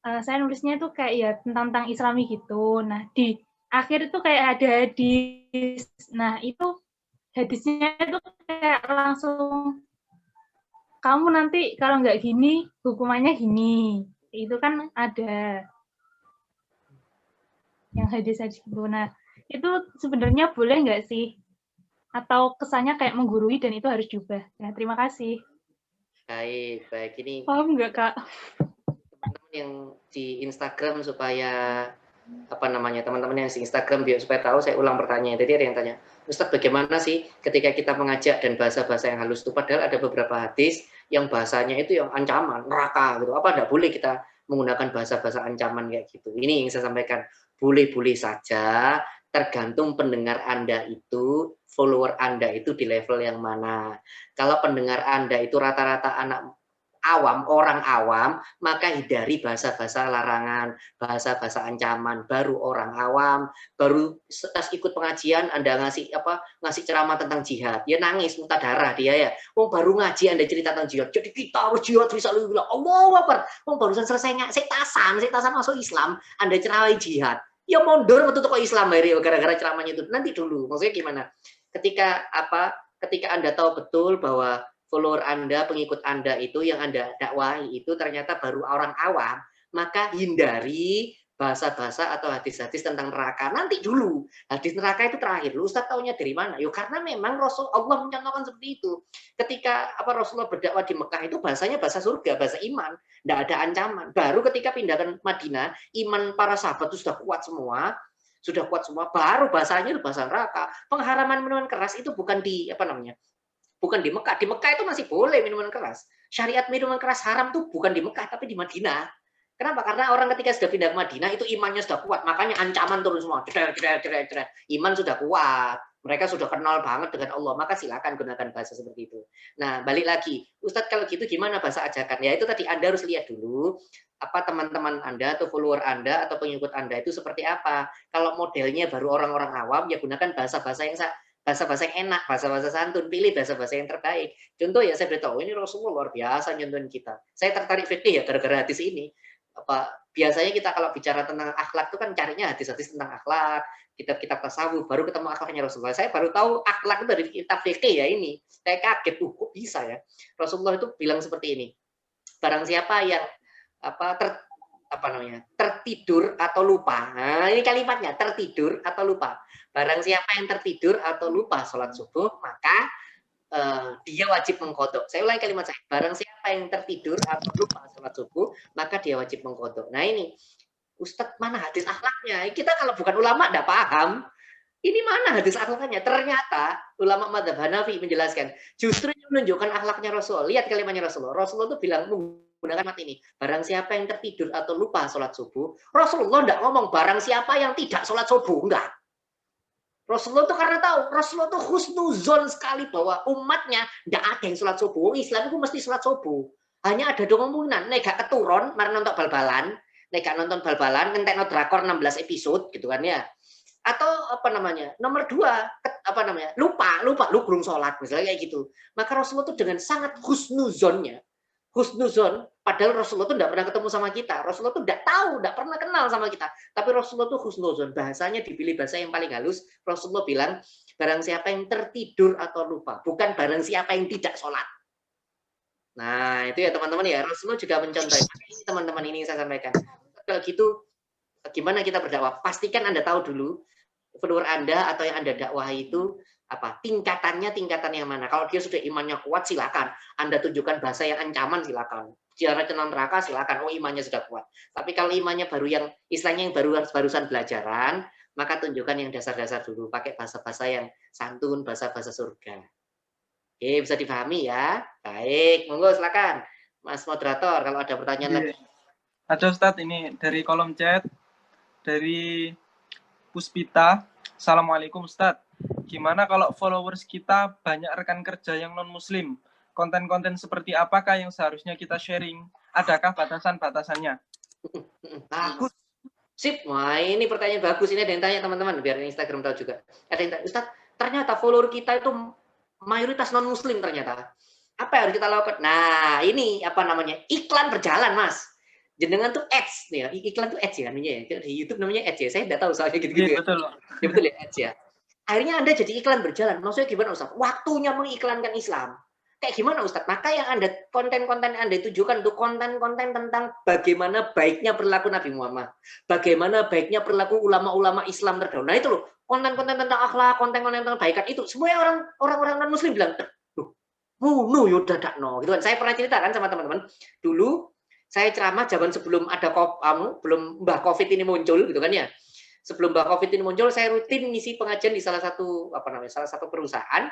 saya nulisnya itu kayak ya tentang Islami gitu. Nah, di akhir itu kayak ada hadis. Nah, itu hadisnya itu kayak langsung, kamu nanti kalau nggak gini, hukumannya gini. Itu kan ada yang hadis-hadis gitu. Nah, itu sebenarnya boleh nggak sih? Atau kesannya kayak menggurui dan itu harus diubah? Nah, terima kasih. Baik. Ini Paham nggak, Kak? teman-teman yang di Instagram supaya teman-teman yang di Instagram biar supaya tahu, saya ulang pertanyaan. Tadi ada yang tanya, Ustadz bagaimana sih ketika kita mengajak dan bahasa-bahasa yang halus itu, padahal ada beberapa hadis yang bahasanya itu yang ancaman, neraka gitu. Apa enggak boleh kita menggunakan bahasa-bahasa ancaman kayak gitu? Ini yang saya sampaikan, boleh-boleh saja, tergantung pendengar Anda itu, follower Anda itu di level yang mana. Kalau pendengar Anda itu rata-rata anak awam, orang awam, maka hindari bahasa-bahasa larangan, bahasa-bahasa ancaman. Baru orang awam, baru setelah ikut pengajian Anda ngasih ceramah tentang jihad, dia nangis muntah darah dia ya. Baru ngaji Anda cerita tentang jihad, jadi kita harus jihad bisa bilang Allahu Akbar. Barusan selesai setasan masuk Islam, Anda ceramah jihad. Ya mundur betul kok Islam gara-gara ceramahnya itu. Nanti dulu, maksudnya gimana? Ketika Anda tahu betul bahwa follower Anda, pengikut Anda itu yang Anda dakwahi itu ternyata baru orang awam, maka hindari bahasa-bahasa atau hadis-hadis tentang neraka. Nanti dulu, hadis neraka itu terakhir. Lu Ustaz taunya dari mana? Yo karena memang Allah mencontohkan seperti itu. Ketika Rasulullah berdakwah di Mekah itu bahasanya bahasa surga, bahasa iman, tidak ada ancaman. Baru ketika pindahkan Madinah, iman para sahabat itu sudah kuat semua, baru bahasanya itu bahasa neraka. Pengharaman minuman keras itu bukan di bukan di Mekah. Di Mekah itu masih boleh minuman keras. Syariat minuman keras haram tuh bukan di Mekah, tapi di Madinah. Kenapa? Karena orang ketika sudah pindah ke Madinah, itu imannya sudah kuat. Makanya ancaman turun semua. Iman sudah kuat. Mereka sudah kenal banget dengan Allah. Maka silakan gunakan bahasa seperti itu. Nah, balik lagi. Ustadz, kalau gitu gimana bahasa ajakan? Ya, itu tadi Anda harus lihat dulu. Apa teman-teman Anda atau follower Anda atau pengikut Anda itu seperti apa. Kalau modelnya baru orang-orang awam, ya gunakan bahasa-bahasa yang enak, bahasa-bahasa santun, pilih bahasa-bahasa yang terbaik. Contoh ya, saya beritahu ini Rasulullah luar biasa nyontohin kita. Saya tertarik fikih ya gara-gara hadis ini. Biasanya kita kalau bicara tentang akhlak itu kan carinya hadis-hadis tentang akhlak, kitab-kitab tasawuf, baru ketemu akhlaknya Rasulullah. Saya baru tahu akhlak itu dari kitab fikih ya ini. Saya kaget tuh, kok bisa ya? Rasulullah itu bilang seperti ini. Barang siapa yang tertidur atau lupa. Nah, ini kalimatnya, tertidur atau lupa. Barang siapa yang tertidur atau lupa sholat subuh, maka dia wajib mengkodok. Saya ulangi kalimat saya. Barang siapa yang tertidur atau lupa sholat subuh, maka dia wajib mengkodok. Nah ini, Ustadz, mana hadis akhlaknya? Kita kalau bukan ulama tidak paham. Ini mana hadis akhlaknya? Ternyata ulama madzhab Hanafi menjelaskan, justru menunjukkan akhlaknya Rasul. Lihat kalimatnya Rasulullah. Rasulullah itu bilang menggunakan kalimat ini. Barang siapa yang tertidur atau lupa sholat subuh, Rasulullah tidak ngomong barang siapa yang tidak sholat subuh. Enggak. Rasulullah itu karena tahu, Rasulullah itu husnuzon sekali bahwa umatnya tidak ada yang sholat subuh. Islam itu mesti sholat subuh. Hanya ada dua kemungkinan. Nek gak keturun, mari nonton bal-balan. Nek gak nonton bal-balan, ngentekno drakor 16 episode gitu kan ya. Atau nomor dua, lupa, lu belum sholat misalnya kayak gitu. Maka Rasulullah itu dengan sangat husnuzonnya, padahal Rasulullah itu tidak pernah ketemu sama kita. Rasulullah itu tidak tahu, tidak pernah kenal sama kita. Tapi Rasulullah itu husnuzon, bahasanya dipilih bahasa yang paling halus. Rasulullah bilang, barang siapa yang tertidur atau lupa, bukan barang siapa yang tidak sholat. Nah, itu ya teman-teman ya. Rasulullah juga mencontoh. Ini teman-teman ini saya sampaikan. Kalau gitu, gimana kita berdakwah? Pastikan Anda tahu dulu, follower Anda atau yang Anda dakwahi itu tingkatan yang mana. Kalau dia sudah imannya kuat, silakan Anda tunjukkan bahasa yang ancaman, silakan. Bicara tentang neraka, silakan. Imannya sudah kuat. Tapi kalau imannya baru yang istilahnya yang barusan belajaran, maka tunjukkan yang dasar-dasar dulu, pakai bahasa-bahasa yang santun, bahasa-bahasa surga. Oke, bisa dipahami ya. Baik, monggo silakan. Mas moderator, kalau ada pertanyaan lagi. Ada Ustadz, ini dari kolom chat, dari Puspita. Assalamualaikum Ustadz. Gimana kalau followers kita banyak rekan kerja yang non-muslim? Konten-konten seperti apakah yang seharusnya kita sharing? Adakah batasan-batasannya? Bagus. Sip. Wah, ini pertanyaan bagus. Ini ada yang tanya teman-teman, biar Instagram tahu juga. Ada yang tanya, Ustadz, ternyata follower kita itu mayoritas non-muslim ternyata. Apa yang harus kita lakukan? Nah, ini apa namanya? Iklan berjalan, Mas. Jenengan tuh ads nih ya. Iklan tuh ads ya namanya ya. Di YouTube namanya ads ya. Saya tidak tahu soalnya gitu-gitu ya. Betul. Ya betul ya, ads ya. Akhirnya Anda jadi iklan berjalan. Maksudnya gimana, Ustaz? Waktunya mengiklankan Islam. Kayak gimana, Ustaz? Maka yang Anda konten-konten yang Anda tujukan itu konten-konten tentang bagaimana baiknya perilaku Nabi Muhammad. Bagaimana baiknya perilaku ulama-ulama Islam terdahulu. Nah, itu loh. Konten-konten tentang akhlak, konten-konten tentang kebaikan itu semuanya orang-orang non-muslim bilang, no, yaudah no. Gitu kan. Saya pernah cerita kan sama teman-teman. Dulu saya ceramah zaman sebelum ada belum Mbah Covid ini muncul gitu kan ya. Sebelum Mbah Covid ini muncul, saya rutin ngisi pengajian di salah satu perusahaan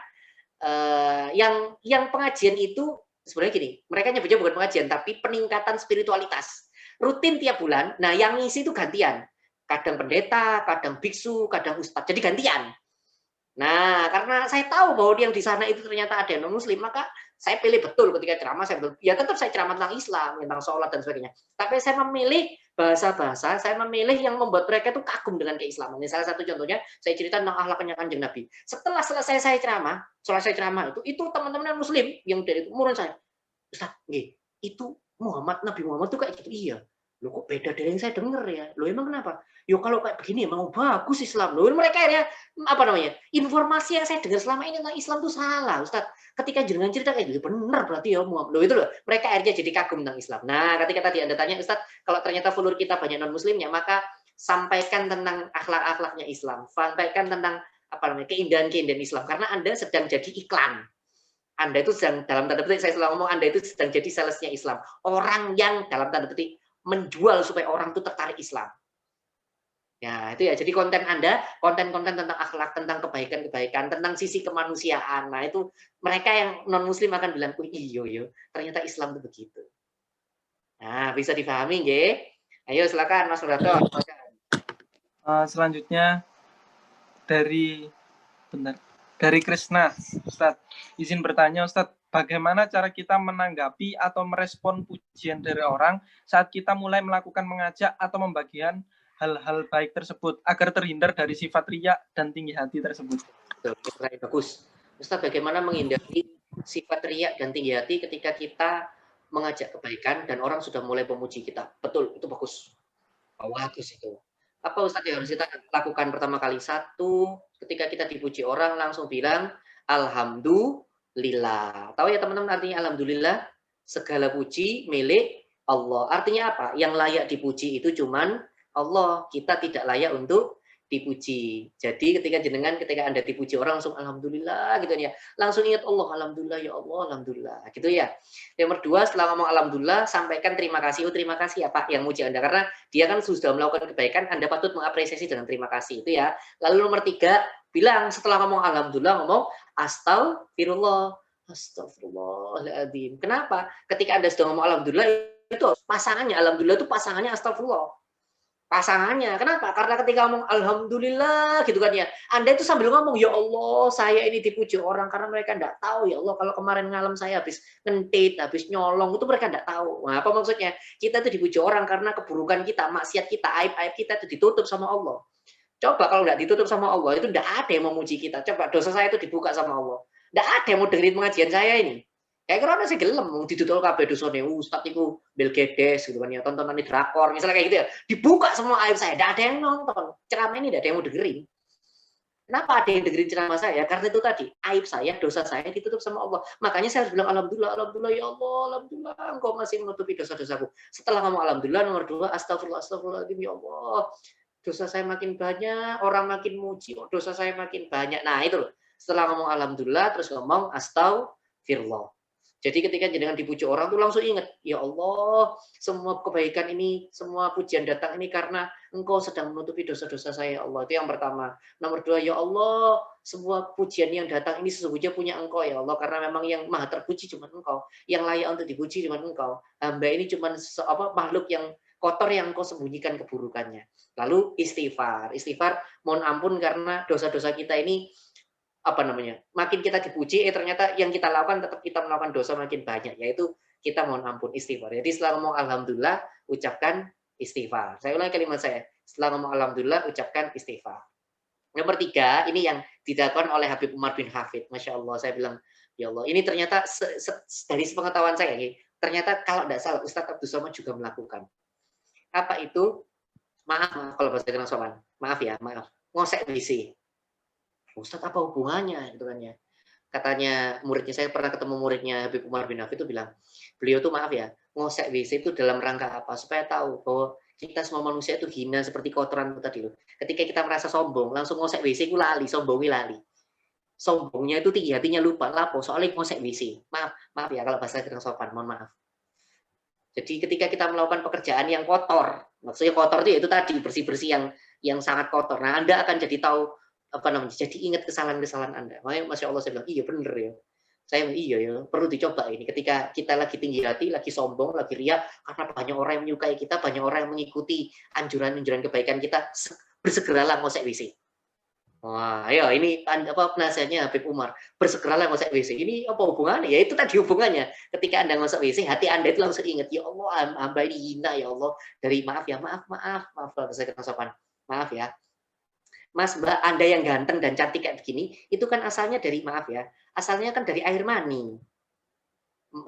yang pengajian itu sebenarnya gini, mereka nyebutnya bukan pengajian tapi peningkatan spiritualitas. Rutin tiap bulan. Nah, yang ngisi itu gantian. Kadang pendeta, kadang biksu, kadang ustadz. Jadi gantian. Nah, karena saya tahu bahwa yang di sana itu ternyata ada yang non-muslim, maka saya pilih betul ketika ceramah, ya tetap saya ceramah tentang Islam, tentang sholat dan sebagainya. Tapi saya memilih bahasa-bahasa, saya memilih yang membuat mereka itu kagum dengan keislaman. Salah satu contohnya, saya cerita tentang akhlaknya Kanjeng Nabi. Setelah selesai saya ceramah itu teman-teman muslim yang dari umur saya, Ustaz, itu Nabi Muhammad itu kayak gitu. Iya. Loh, kok beda dari yang saya dengar ya? Loh, emang kenapa? Yo, kalau kayak begini emang bagus Islam. Loh, mereka ya informasi yang saya dengar selama ini tentang Islam itu salah, Ustaz. Ketika jenengan cerita kayak gitu, benar berarti ya Muhammad. Loh, itu loh. Mereka akhirnya jadi kagum tentang Islam. Nah, ketika tadi Anda tanya, Ustaz, kalau ternyata follower kita banyak non-muslimnya, maka sampaikan tentang akhlak-akhlaknya Islam. Sampaikan tentang keindahan-keindahan Islam. Karena Anda sedang jadi iklan. Anda itu sedang, dalam tanda petik, saya selalu ngomong, Anda itu sedang jadi salesnya Islam. Orang yang, dalam tanda petik, menjual supaya orang itu tertarik Islam. Ya, itu ya. Jadi konten Anda, konten-konten tentang akhlak, tentang kebaikan-kebaikan, tentang sisi kemanusiaan. Nah, itu mereka yang non-muslim akan bilang, oh iya, ternyata Islam itu begitu. Nah, bisa dipahami, nggih? Ayo, silakan, Mas Moderator. Selanjutnya, dari Krishna, Ustadz. Izin bertanya, Ustadz, bagaimana cara kita menanggapi atau merespon pujian dari orang saat kita mulai melakukan mengajak atau membagikan hal-hal baik tersebut agar terhindar dari sifat riya dan tinggi hati tersebut? Bagus. Ustaz, bagaimana menghindari sifat riya dan tinggi hati ketika kita mengajak kebaikan dan orang sudah mulai memuji kita? Betul, itu bagus. Bagus itu. Apa Ustaz yang harus kita lakukan pertama kali? Satu, ketika kita dipuji orang langsung bilang alhamdulillah. Tahu ya teman-teman artinya alhamdulillah? Segala puji milik Allah. Artinya apa? Yang layak dipuji itu cuman Allah. Kita tidak layak untuk dipuji. Jadi ketika Anda dipuji orang langsung alhamdulillah gitu ya. Langsung ingat Allah, alhamdulillah ya Allah, alhamdulillah. Gitu ya. Yang kedua, setelah ngomong alhamdulillah, sampaikan terima kasih. Oh, terima kasih ya Pak yang muji Anda karena dia kan sudah melakukan kebaikan, Anda patut mengapresiasi dengan terima kasih itu ya. Lalu nomor 3, bilang setelah ngomong alhamdulillah ngomong astagfirullah. Astagfirullahaladzim. Kenapa? Ketika Anda sudah ngomong alhamdulillah itu pasangannya alhamdulillah itu pasangannya astagfirullah. Pasangannya. Kenapa? Karena ketika ngomong alhamdulillah gitu kan ya, Anda itu sambil ngomong ya Allah, saya ini dipuji orang karena mereka enggak tahu ya Allah kalau kemarin ngalem saya habis ngentit, habis nyolong itu mereka enggak tahu. Nah, apa maksudnya? Kita itu dipuji orang karena keburukan kita, maksiat kita, aib-aib kita itu ditutup sama Allah. Coba kalau enggak ditutup sama Allah, itu enggak ada yang memuji kita. Coba dosa saya itu dibuka sama Allah. Enggak ada yang mau dengerin pengajian saya ini. Kayak karena saya gelem ditutul kabeh dosane Ustaz iku Bill Gates gitu kan ya, tontonan drakor misalnya kayak gitu ya. Dibuka semua aib saya, enggak ada yang nonton. Ceramah ini enggak ada yang mau dengerin. Kenapa ada yang dengerin ceramah saya? Karena itu tadi, aib saya, dosa saya ditutup sama Allah. Makanya saya harus bilang alhamdulillah, alhamdulillah ya Allah, alhamdulillah Engkau masih menutupi dosa-dosaku. Setelah ngomong alhamdulillah, nomor 2, astagfirullah, astagfirullahaladzim ya Allah. Dosa saya makin banyak, orang makin muji, dosa saya makin banyak. Nah, itu loh. Setelah ngomong alhamdulillah terus ngomong astagfirullah. Jadi ketika jenengan dipuji orang tuh langsung ingat, ya Allah, semua kebaikan ini, semua pujian datang ini karena Engkau sedang menutupi dosa-dosa saya, ya Allah. Itu yang pertama. Nomor dua, ya Allah, semua pujian yang datang ini sesungguhnya punya Engkau, ya Allah, karena memang yang maha terpuji cuma Engkau, yang layak untuk dipuji cuma Engkau. Hamba ini cuma makhluk yang kotor yang Engkau sembunyikan keburukannya. Lalu istighfar, mohon ampun karena dosa-dosa kita ini apa namanya, makin kita dipuji, ternyata yang kita lakukan tetap kita melakukan dosa makin banyak, yaitu kita mohon ampun, istighfar. Jadi setelah ngomong alhamdulillah, ucapkan istighfar. Saya ulangi kalimat saya, setelah ngomong alhamdulillah, ucapkan istighfar. Nomor 3, ini yang dilakukan oleh Habib Umar bin Hafid. Masya Allah, saya bilang, ya Allah, ini ternyata dari sepengetahuan saya, ternyata kalau tidak salah, Ustadz Abdul Somad juga melakukan. Apa itu? Maaf kalau bahasa Inggris sopan. Maaf ya, maaf. Ngosek WC. Ustadz apa hubungannya gitu kan ya. Katanya muridnya, saya pernah ketemu muridnya Habib Umar bin Hafid itu bilang, beliau tuh maaf ya, ngosek WC itu dalam rangka apa? Supaya tahu bahwa kita semua manusia itu hina seperti kotoran itu tadi loh. Ketika kita merasa sombong, langsung ngosek WC itu lali, sombongnya lali. Sombongnya itu tinggi, hatinya lupa, lapo, soalnya ngosek WC. Maaf ya kalau bahasa kurang sopan, mohon maaf. Jadi ketika kita melakukan pekerjaan yang kotor, maksudnya kotor itu tadi bersih-bersih yang sangat kotor. Nah, Anda akan jadi tahu apa namanya, jadi ingat kesalahan-kesalahan Anda. Makanya Masya Allah saya bilang, iya bener ya. Saya bilang, iya ya, perlu dicoba ini. Ketika kita lagi tinggi hati, lagi sombong, lagi riak, karena banyak orang yang menyukai kita, banyak orang yang mengikuti anjuran-anjuran kebaikan kita, bersegeralah ngosek WC. Wah, ya ini apa nasihatnya Habib Umar, bersegeralah ngosek WC. Ini apa hubungannya? Ya itu tadi hubungannya. Ketika Anda ngosek WC, hati Anda itu langsung ingat, ya Allah, hamba ini hina ya Allah. Dari maaf kalau saya kena sopan. Maaf ya. Mas, Mbak, Anda yang ganteng dan cantik kayak begini, itu kan asalnya dari, maaf ya, asalnya kan dari air mani.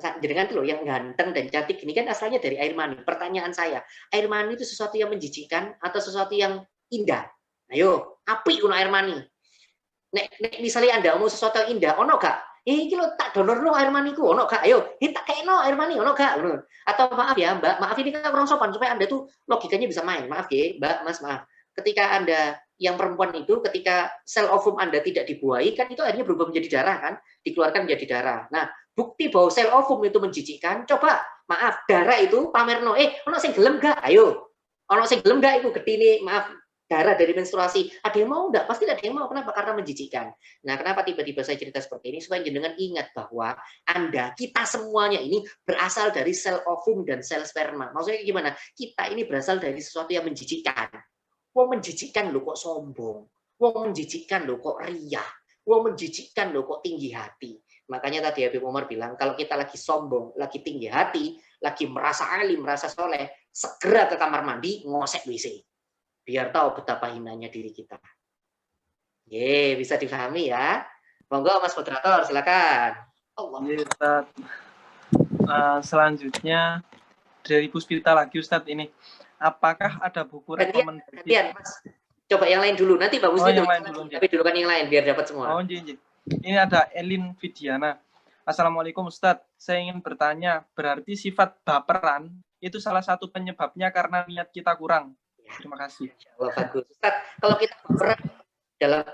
Jadi kan loh, yang ganteng dan cantik ini kan asalnya dari air mani. Pertanyaan saya, air mani itu sesuatu yang menjijikkan atau sesuatu yang indah? Ayo, api kuno air mani. Nek misalnya Anda mau sesuatu yang indah, ono gak? Iki lo tak donorno air maniku, ono gak? Ayo, tak kayakno air mani, ono gak? Atau maaf ya, Mbak, maaf ini kan kurang sopan supaya Anda tuh logikanya bisa main. Maaf ya, Mbak, Mas, maaf. Ketika Anda yang perempuan itu, ketika sel ovum Anda tidak dibuahi, kan itu akhirnya berubah menjadi darah kan, dikeluarkan menjadi darah. Nah, bukti bahwa sel ovum itu menjijikkan, coba, maaf, darah itu pamerno, ono sing gelem gak? Ayo, ono sing gelem gak itu gedine, maaf, darah dari menstruasi. Ada yang mau enggak? Pasti ada yang mau. Kenapa? Karena menjijikkan. Nah, kenapa tiba-tiba saya cerita seperti ini? Supaya jenengan ingat bahwa Anda, kita semuanya ini berasal dari sel ovum dan sel sperma. Maksudnya gimana? Kita ini berasal dari sesuatu yang menjijikkan. Wong menjijikkan lo kok sombong. Wong menjijikkan lo kok riya. Wong menjijikkan lo kok tinggi hati. Makanya tadi Habib Umar bilang, kalau kita lagi sombong, lagi tinggi hati, lagi merasa alim, merasa soleh, segera ke kamar mandi, ngosek WC. Biar tahu betapa hinanya diri kita. Ye, bisa difahami ya. Monggo Mas Moderator, silakan. Allah. Ustaz. Selanjutnya dari Puspita lagi Ustadz ini. Apakah ada buku rekomendasi? Gantian, Mas. Coba yang lain dulu, nanti Pak Muslim tapi dulu kan yang lain biar dapat semua. Oh, jin. Ini ada Elin Vidiana. Assalamualaikum Ustadz. Saya ingin bertanya, berarti sifat baperan itu salah satu penyebabnya karena niat kita kurang. Terima kasih. Allah, bagus. Ustaz, kalau kita berperan dalam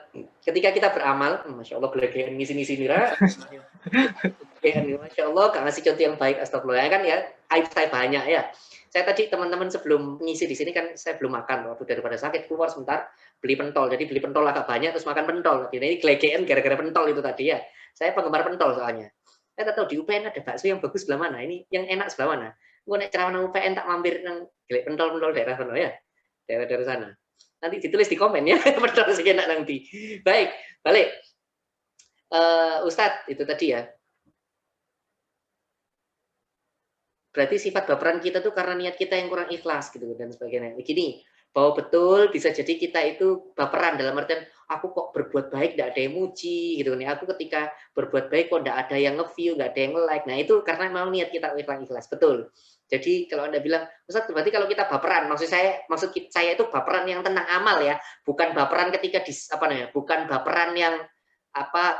ketika kita beramal, Masya Allah, gelegean ngisi-ngisi nira. Masya Allah, gak ngasih contoh yang baik, astagfirullah. Ya kan ya, aib saya banyak ya. Saya tadi teman-teman sebelum ngisi di sini kan saya belum makan waktu daripada sakit, keluar sebentar beli pentol. Jadi beli pentol agak banyak terus makan pentol. Ini gelegean gara-gara pentol itu tadi ya. Saya penggemar pentol soalnya. Saya tahu di UPN ada bakso yang bagus sebelah mana. Ini yang enak sebelah mana. Gue naik ceramah UPN tak mampir nang pentol-pentol daerah mana ya. Daerah sana. Nanti ditulis di komen ya. Pentol sekian nanti. Baik, balik. Ustadz, itu tadi ya. Berarti sifat baperan kita tuh karena niat kita yang kurang ikhlas gitu dan sebagainya. Begini, bahwa betul bisa jadi kita itu baperan dalam artian aku kok berbuat baik tidak ada yang muji gitu kan. Aku ketika berbuat baik kok tidak ada yang nge-view, nggak ada yang nge-like. Nah, itu karena memang niat kita ikhlas. Betul. Jadi kalau Anda bilang, Ustaz, berarti kalau kita baperan, maksud saya itu baperan yang tentang amal ya, bukan baperan ketika bukan baperan yang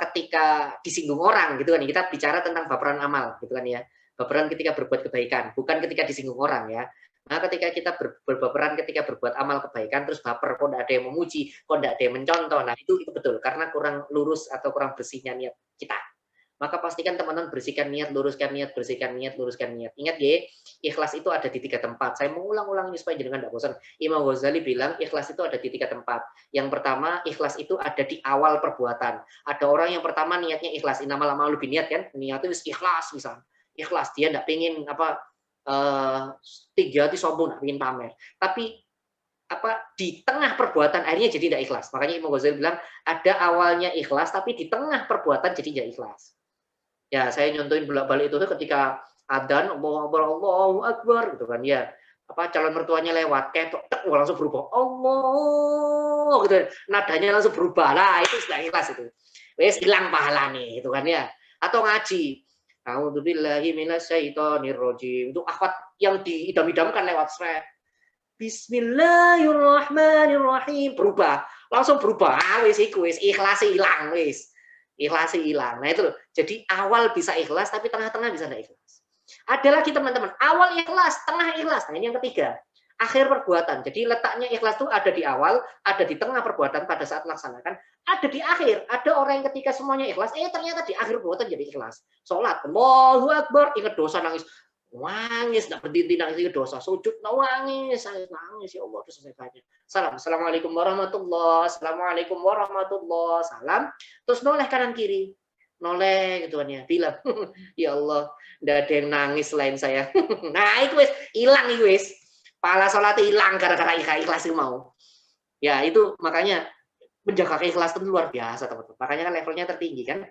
ketika disinggung orang gitu kan. Kita bicara tentang baperan amal gitu kan ya. Baperan ketika berbuat kebaikan, bukan ketika disinggung orang ya. Nah, ketika kita berbaperan ketika berbuat amal kebaikan, terus baper, kok tidak ada yang memuji, kok tidak ada yang mencontoh. Nah, itu betul, karena kurang lurus atau kurang bersihnya niat kita. maka pastikan teman-teman bersihkan niat, luruskan niat, bersihkan niat, luruskan niat. Ingat ya, ikhlas itu ada di 3 tempat. Saya mengulang-ulang ini supaya jangan tidak bosan. Imam Ghazali bilang ikhlas itu ada di 3 tempat. Yang pertama, ikhlas itu ada di awal perbuatan. Ada orang yang pertama niatnya ikhlas, nama-lama lebih niat kan, niatnya ikhlas misalnya. Ikhlas, dia tidak pengen tiga hati sombong, tidak pengen pamer. Tapi di tengah perbuatan akhirnya jadi tidak ikhlas. Makanya Imam Ghazali bilang ada awalnya ikhlas, tapi di tengah perbuatan jadi tidak ikhlas. Ya, saya nyontohin bolak-balik itu ketika adzan Allahu Akbar gitu kan ya. Calon mertuanya lewat, ketok langsung berubah. Allah gitu. Nadanya langsung berubah. Lah, itu sudah ikhlas itu. Wes hilang pahala nih, gitu kan ya. Atau ngaji. A'udzubillahi minasyaitonirrajim. Itu akhwat yang diidam-idamkan lewat sret. Bismillahirrahmanirrahim, berubah, langsung berubah. Wis ikhlas hilang, wis. Ikhlas hilang. Nah itu loh. Jadi awal bisa ikhlas tapi tengah-tengah bisa tidak ikhlas. Ada lagi teman-teman, awal ikhlas, tengah ikhlas. Nah ini yang ketiga. Akhir perbuatan. Jadi letaknya ikhlas itu ada di awal, ada di tengah perbuatan pada saat melaksanakan, ada di akhir. Ada orang yang ketika semuanya ikhlas, ternyata di akhir perbuatan jadi ikhlas. Sholat, Allahu Akbar, ingat dosa, nangis. Nangis, tidak berhenti nangis, dosa sujud, nangis ya Allah, terus selesai. Assalamualaikum warahmatullahi, assalamualaikum warahmatullahi, salam, terus noleh kanan kiri, noleh gitu kan ya, bilang, ya Allah, tidak ada yang nangis selain saya. Nah itu wis hilang itu wis, pahala sholat hilang gara-gara ikhlas itu mau. Ya itu makanya menjaga keikhlasan itu luar biasa teman-teman. Makanya kan levelnya tertinggi kan.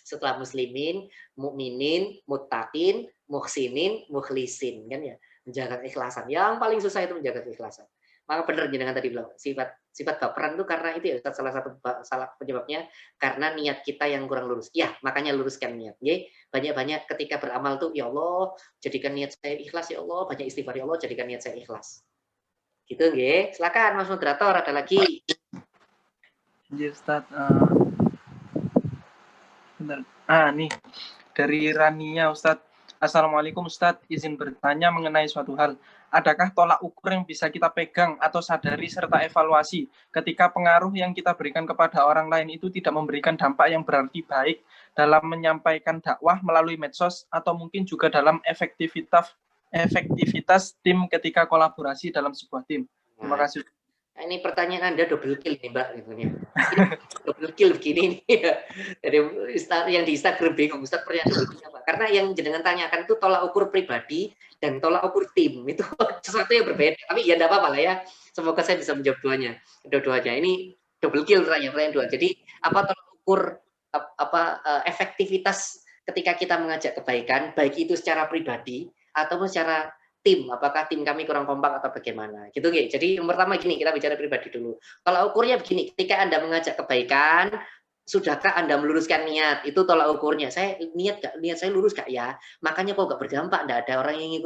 Setelah muslimin, mukminin, muttaqin, muhsinin, mukhlisin kan ya, menjaga keikhlasan. Yang paling susah itu menjaga keikhlasan. Maka benar jenengan tadi bilang sifat baperan itu karena itu ya Ustaz, salah penyebabnya karena niat kita yang kurang lurus. Ya, makanya luruskan niat. Nggih, banyak-banyak ketika beramal tuh ya Allah, jadikan niat saya ikhlas ya Allah, banyak istighfar ya Allah, jadikan niat saya ikhlas. Gitu nggih. Silakan Mas moderator, ada lagi. Iya, Ustaz. Nih dari Rania Ustadz. Assalamualaikum Ustadz, izin bertanya mengenai suatu hal. Adakah tolak ukur yang bisa kita pegang atau sadari serta evaluasi ketika pengaruh yang kita berikan kepada orang lain itu tidak memberikan dampak yang berarti baik dalam menyampaikan dakwah melalui medsos atau mungkin juga dalam efektivitas tim ketika kolaborasi dalam sebuah tim? Terima kasih. Ini pertanyaan Anda double kill nih Mbak. Ini double kill begini nih. Jadi yang di Instagram bingung, Ustaz pertanyaan double kill apa? Karena yang jenengan tanyakan itu tolak ukur pribadi dan tolak ukur tim. Itu sesuatu yang berbeda. Tapi ya enggak apa-apa lah ya. Semoga saya bisa menjawab dua-duanya. Ini double kill pertanyaan dua. Jadi apa tolak ukur efektivitas ketika kita mengajak kebaikan, baik itu secara pribadi ataupun secara tim, apakah tim kami kurang kompak atau bagaimana, gitu nggih. Jadi yang pertama gini, kita bicara pribadi dulu. Kalau ukurnya begini, ketika Anda mengajak kebaikan, sudahkah Anda meluruskan niat? Itu tolak ukurnya. Saya niat saya lurus gak ya? Makanya kok gak berdampak, enggak ada orang yang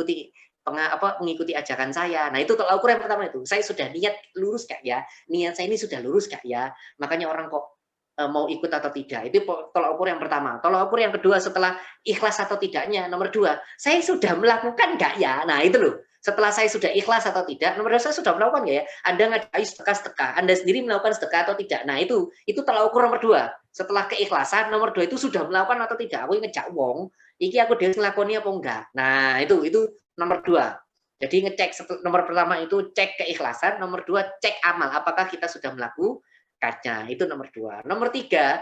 mengikuti ajakan saya. Nah, itu tolak ukur yang pertama itu. Saya sudah niat lurus gak ya? Niat saya ini sudah lurus gak ya? Makanya orang kok mau ikut atau tidak. Itu tolak ukur yang pertama. Tolak ukur yang kedua setelah ikhlas atau tidaknya, nomor 2, saya sudah melakukan nggak ya? Nah itu loh, setelah saya sudah ikhlas atau tidak, nomor 2, saya sudah melakukan nggak ya? Anda ngajak sedekah, Anda sendiri melakukan sedekah atau tidak? Nah itu tolak ukur nomor 2. Setelah keikhlasan, nomor 2 itu sudah melakukan atau tidak? Aku ngejak wong, iki aku dhewe nglakoni apa enggak? Nah itu nomor 2. Jadi ngecek, nomor pertama itu cek keikhlasan, nomor 2 cek amal, apakah kita sudah melakukan. Itu nomor 2. Nomor 3,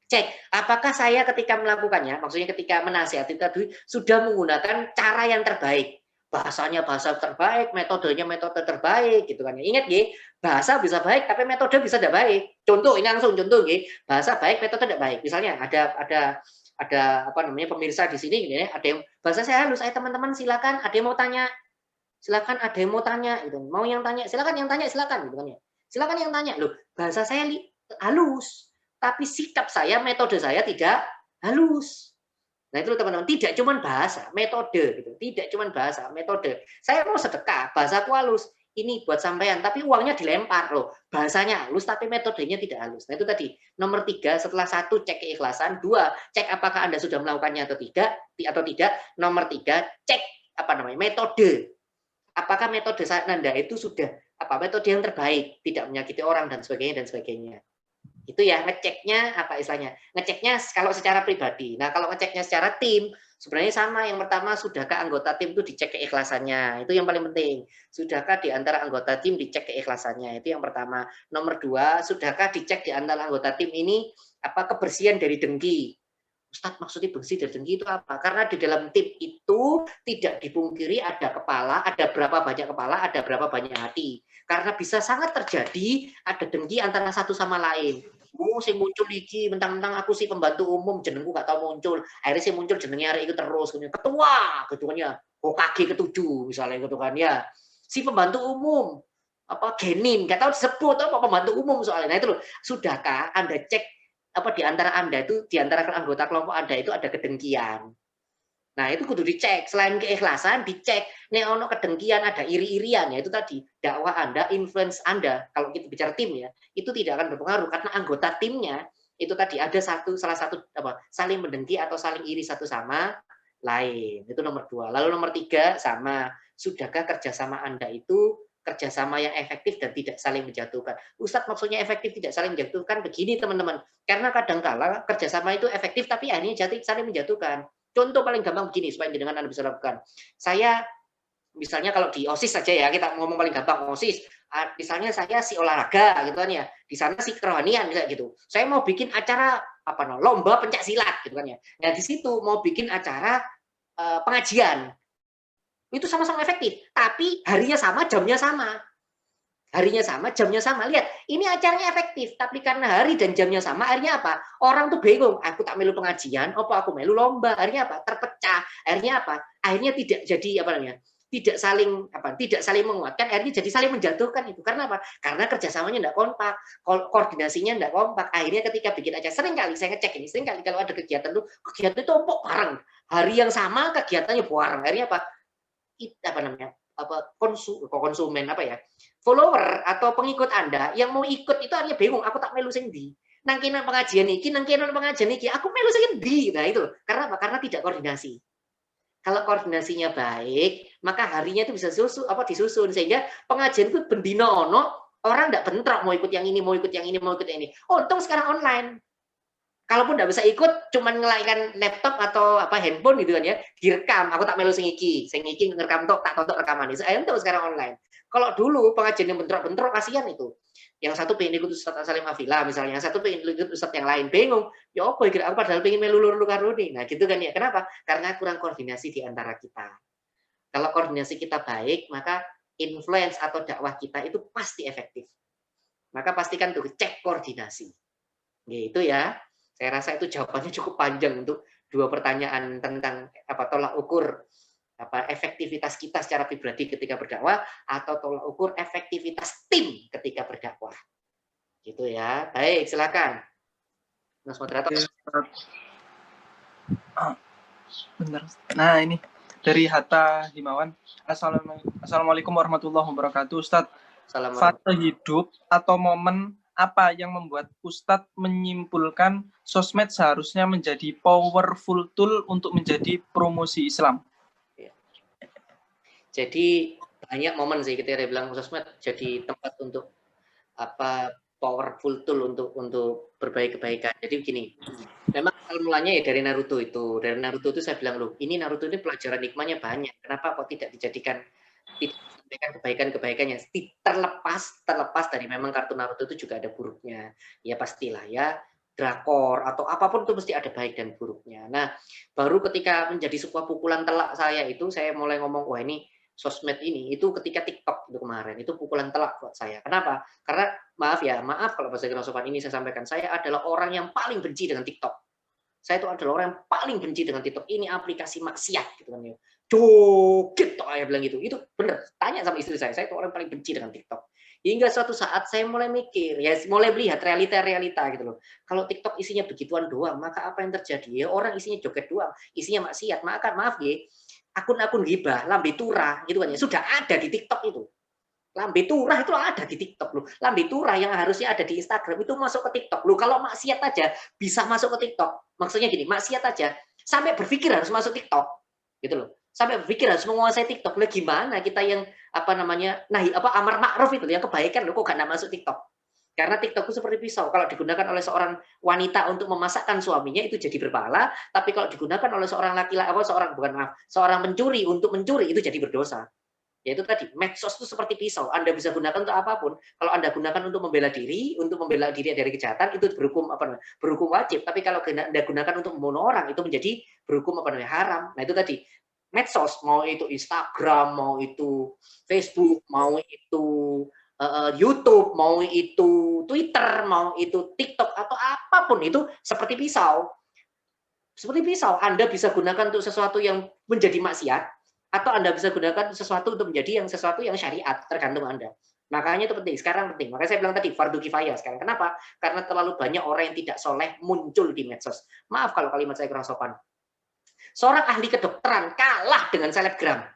cek apakah saya ketika melakukannya, maksudnya ketika menasihati tadi sudah menggunakan cara yang terbaik, bahasanya bahasa terbaik, metodenya metode terbaik, gitu kan. Ingat nggih, bahasa bisa baik tapi metode bisa tidak baik. Contoh, ini langsung contoh nggih, bahasa baik metode tidak baik. Misalnya ada pemirsa di sini gitu ya, ada yang bahasa saya halus, teman-teman silakan, ada yang mau tanya, silakan, ada yang mau tanya gitu. Mau yang tanya, silakan, yang tanya silakan gitu kan ya. Silakan yang tanya, loh bahasa saya halus, tapi sikap saya, metode saya tidak halus. Nah itu teman-teman, tidak cuma bahasa, metode gitu. Tidak cuma bahasa, metode. Saya mau sedekah, bahasaku halus, ini buat sampean, tapi uangnya dilempar loh. Bahasanya halus, tapi metodenya tidak halus. Nah itu tadi, nomor 3, setelah 1 cek keikhlasan, 2 cek apakah Anda sudah melakukannya atau tidak. Nomor 3 cek metode. Apakah metode Anda itu sudah metode yang terbaik, tidak menyakiti orang dan sebagainya. Itu ya ngeceknya apa istilahnya? Ngeceknya kalau secara pribadi. Nah, kalau ngeceknya secara tim, sebenarnya sama. Yang pertama, sudahkah anggota tim itu dicek keikhlasannya? Itu yang paling penting. Sudahkah di antara anggota tim dicek keikhlasannya? Itu yang pertama. Nomor dua, sudahkah dicek di antara anggota tim ini apa kebersihan dari dengki? Ustadz, maksudnya bersih dari dengki itu apa? Karena di dalam tim itu tidak dipungkiri ada kepala, ada berapa banyak kepala, ada berapa banyak hati. Karena bisa sangat terjadi ada dengki antara satu sama lain. Sing muncul iki mentang-mentang aku sih pembantu umum, jenengku gak tahu muncul. Akhirnya sih muncul jenengnya hari itu terus. Ketua, ketuanya Hokage ketujuh misalnya gitu kan ya. Si pembantu umum apa Genin, gak tahu disebut apa pembantu umum soalnya. Nah itu loh, sudahkah Anda cek apa di antara Anda itu, di antara anggota kelompok Anda itu ada kedengkian. Nah, itu kudu dicek. Selain keikhlasan, dicek. Nih, ono kedengkian, ada iri-irian, ya itu tadi. Dakwah Anda, influence Anda, kalau kita bicara tim ya, itu tidak akan berpengaruh. Karena anggota timnya, itu tadi ada salah satu apa saling mendengki atau saling iri satu sama lain. Itu nomor dua. Lalu nomor tiga, sama. Sudahkah kerjasama Anda itu kerjasama yang efektif dan tidak saling menjatuhkan? Ustadz, maksudnya efektif tidak saling menjatuhkan begini teman-teman. Karena kadang-kala kerjasama itu efektif, tapi akhirnya saling menjatuhkan. Contoh paling gampang begini supaya dengan Anda bisa lakukan. Saya misalnya kalau di OSIS saja ya, kita ngomong paling gampang OSIS. Misalnya saya si olahraga gitu kan ya. Di sana si kerohanian misalnya gitu. Saya mau bikin acara lomba pencak silat gitu kan ya. Nah, di situ mau bikin acara pengajian. Itu sama-sama efektif, tapi harinya sama, jamnya sama. Harinya sama, jamnya sama. Lihat, ini acaranya efektif, tapi karena hari dan jamnya sama, akhirnya apa? Orang tuh bingung, aku tak melu pengajian, apa aku melu lomba, akhirnya apa? Terpecah. Akhirnya apa? Akhirnya tidak jadi apa namanya? Tidak saling menguatkan, akhirnya jadi saling menjatuhkan itu. Karena apa? Karena kerjasamanya tidak kompak, koordinasinya tidak kompak. Akhirnya ketika bikin acara, sering kali saya ngecek ini, sering kali kalau ada kegiatan tuh, kegiatan itu ompok bareng. Hari yang sama kegiatannya bareng. Akhirnya apa? Konsumen follower atau pengikut Anda yang mau ikut itu hanya bingung, aku tak melu sing ndi. Nang kene pengajian iki, aku melu sing ndi. Nah itu karena apa? Karena tidak koordinasi. Kalau koordinasinya baik, maka harinya itu bisa disusun sehingga pengajian itu bendino ono, orang enggak bentrok mau ikut yang ini, mau ikut yang ini, mau ikut yang ini. Untung sekarang online. Kalaupun nggak bisa ikut, cuman ngelaikan laptop atau handphone gitu kan ya, direkam. Aku tak melu sing iki ngerekam tok, tak tonton rekaman ini. Saya tahu sekarang online. Kalau dulu pengajian yang bentrok-bentrok kasihan itu. Yang satu pengen ikut Ustaz Salim Afila misalnya, yang satu pengen ikut Ustaz yang lain, bingung. Ya apa kira aku padahal pengen melu lulu karuni. Nah, gitu kan ya. Kenapa? Karena kurang koordinasi di antara kita. Kalau koordinasi kita baik, maka influence atau dakwah kita itu pasti efektif. Maka pastikan tuh cek koordinasi. Gitu ya. Saya rasa itu jawabannya cukup panjang untuk dua pertanyaan tentang tolak ukur efektivitas kita secara pribadi ketika berdakwah atau tolak ukur efektivitas tim ketika berdakwah. Gitu ya. Baik, silakan. Mas moderator. Benar. Nah, ini dari Hatta Himawan. Assalamualaikum warahmatullahi wabarakatuh, Ustadz. Fase hidup atau momen apa yang membuat Ustadz menyimpulkan sosmed seharusnya menjadi powerful tool untuk menjadi promosi Islam? Jadi banyak momen sih kita bilang sosmed jadi tempat untuk powerful tool untuk berbaik kebaikan. Jadi begini, memang awal mulanya ya dari Naruto itu. Dari Naruto itu saya bilang loh, ini Naruto ini pelajaran hikmahnya banyak. Kenapa kok tidak disampaikan kebaikan-kebaikannya terlepas dari memang kartun Naruto itu juga ada buruknya. Ya pastilah ya, drakor atau apapun itu mesti ada baik dan buruknya. Nah, baru ketika menjadi sebuah pukulan telak saya itu saya mulai ngomong, wah ini sosmed ini itu ketika TikTok itu kemarin itu pukulan telak buat saya. Kenapa? Karena maaf kalau bahasa sopan ini saya sampaikan, saya adalah orang yang paling benci dengan TikTok. Saya itu adalah orang yang paling benci dengan TikTok. Ini aplikasi maksiat gitu kan ya. Joget toh saya bilang gitu. Itu bener. Tanya sama istri saya itu orang yang paling benci dengan TikTok. Hingga suatu saat saya mulai mikir, ya mulai melihat realita gitu loh. Kalau TikTok isinya begituan doang, maka apa yang terjadi? Ya orang isinya joget doang, isinya maksiat. Maaf ya, akun-akun ghibah, lambe turah gitu kan ya, sudah ada di TikTok itu. Lambe turah itu ada di TikTok loh. Lambe turah yang harusnya ada di Instagram itu masuk ke TikTok loh. Kalau maksiat aja bisa masuk ke TikTok. Maksudnya gini, maksiat aja sampai berpikir harus masuk TikTok. Gitu loh. Sampai berpikir harus menguasai TikTok. Lah gimana kita yang amar ma'ruf itu yang kebaikan loh kok gak masuk TikTok. Karena TikTok itu seperti pisau, kalau digunakan oleh seorang wanita untuk memasakkan suaminya itu jadi berpahala, tapi kalau digunakan oleh seorang laki-laki, seorang pencuri untuk mencuri itu jadi berdosa. Yaitu tadi, medsos itu seperti pisau, Anda bisa gunakan untuk apapun. Kalau Anda gunakan untuk membela diri dari kejahatan, itu berhukum wajib. Tapi kalau Anda gunakan untuk membunuh orang, itu menjadi berhukum haram. Nah itu tadi, medsos, mau itu Instagram, mau itu Facebook, mau itu YouTube, mau itu Twitter, mau itu TikTok, atau apapun itu seperti pisau. Seperti pisau, Anda bisa gunakan untuk sesuatu yang menjadi maksiat, atau Anda bisa gunakan sesuatu untuk menjadi sesuatu yang syariat, tergantung Anda. Makanya itu penting, sekarang penting. Makanya saya bilang tadi, fardu kifayah sekarang. Kenapa? Karena terlalu banyak orang yang tidak soleh muncul di medsos. Maaf kalau kalimat saya kurang sopan. Seorang ahli kedokteran kalah dengan selebgram.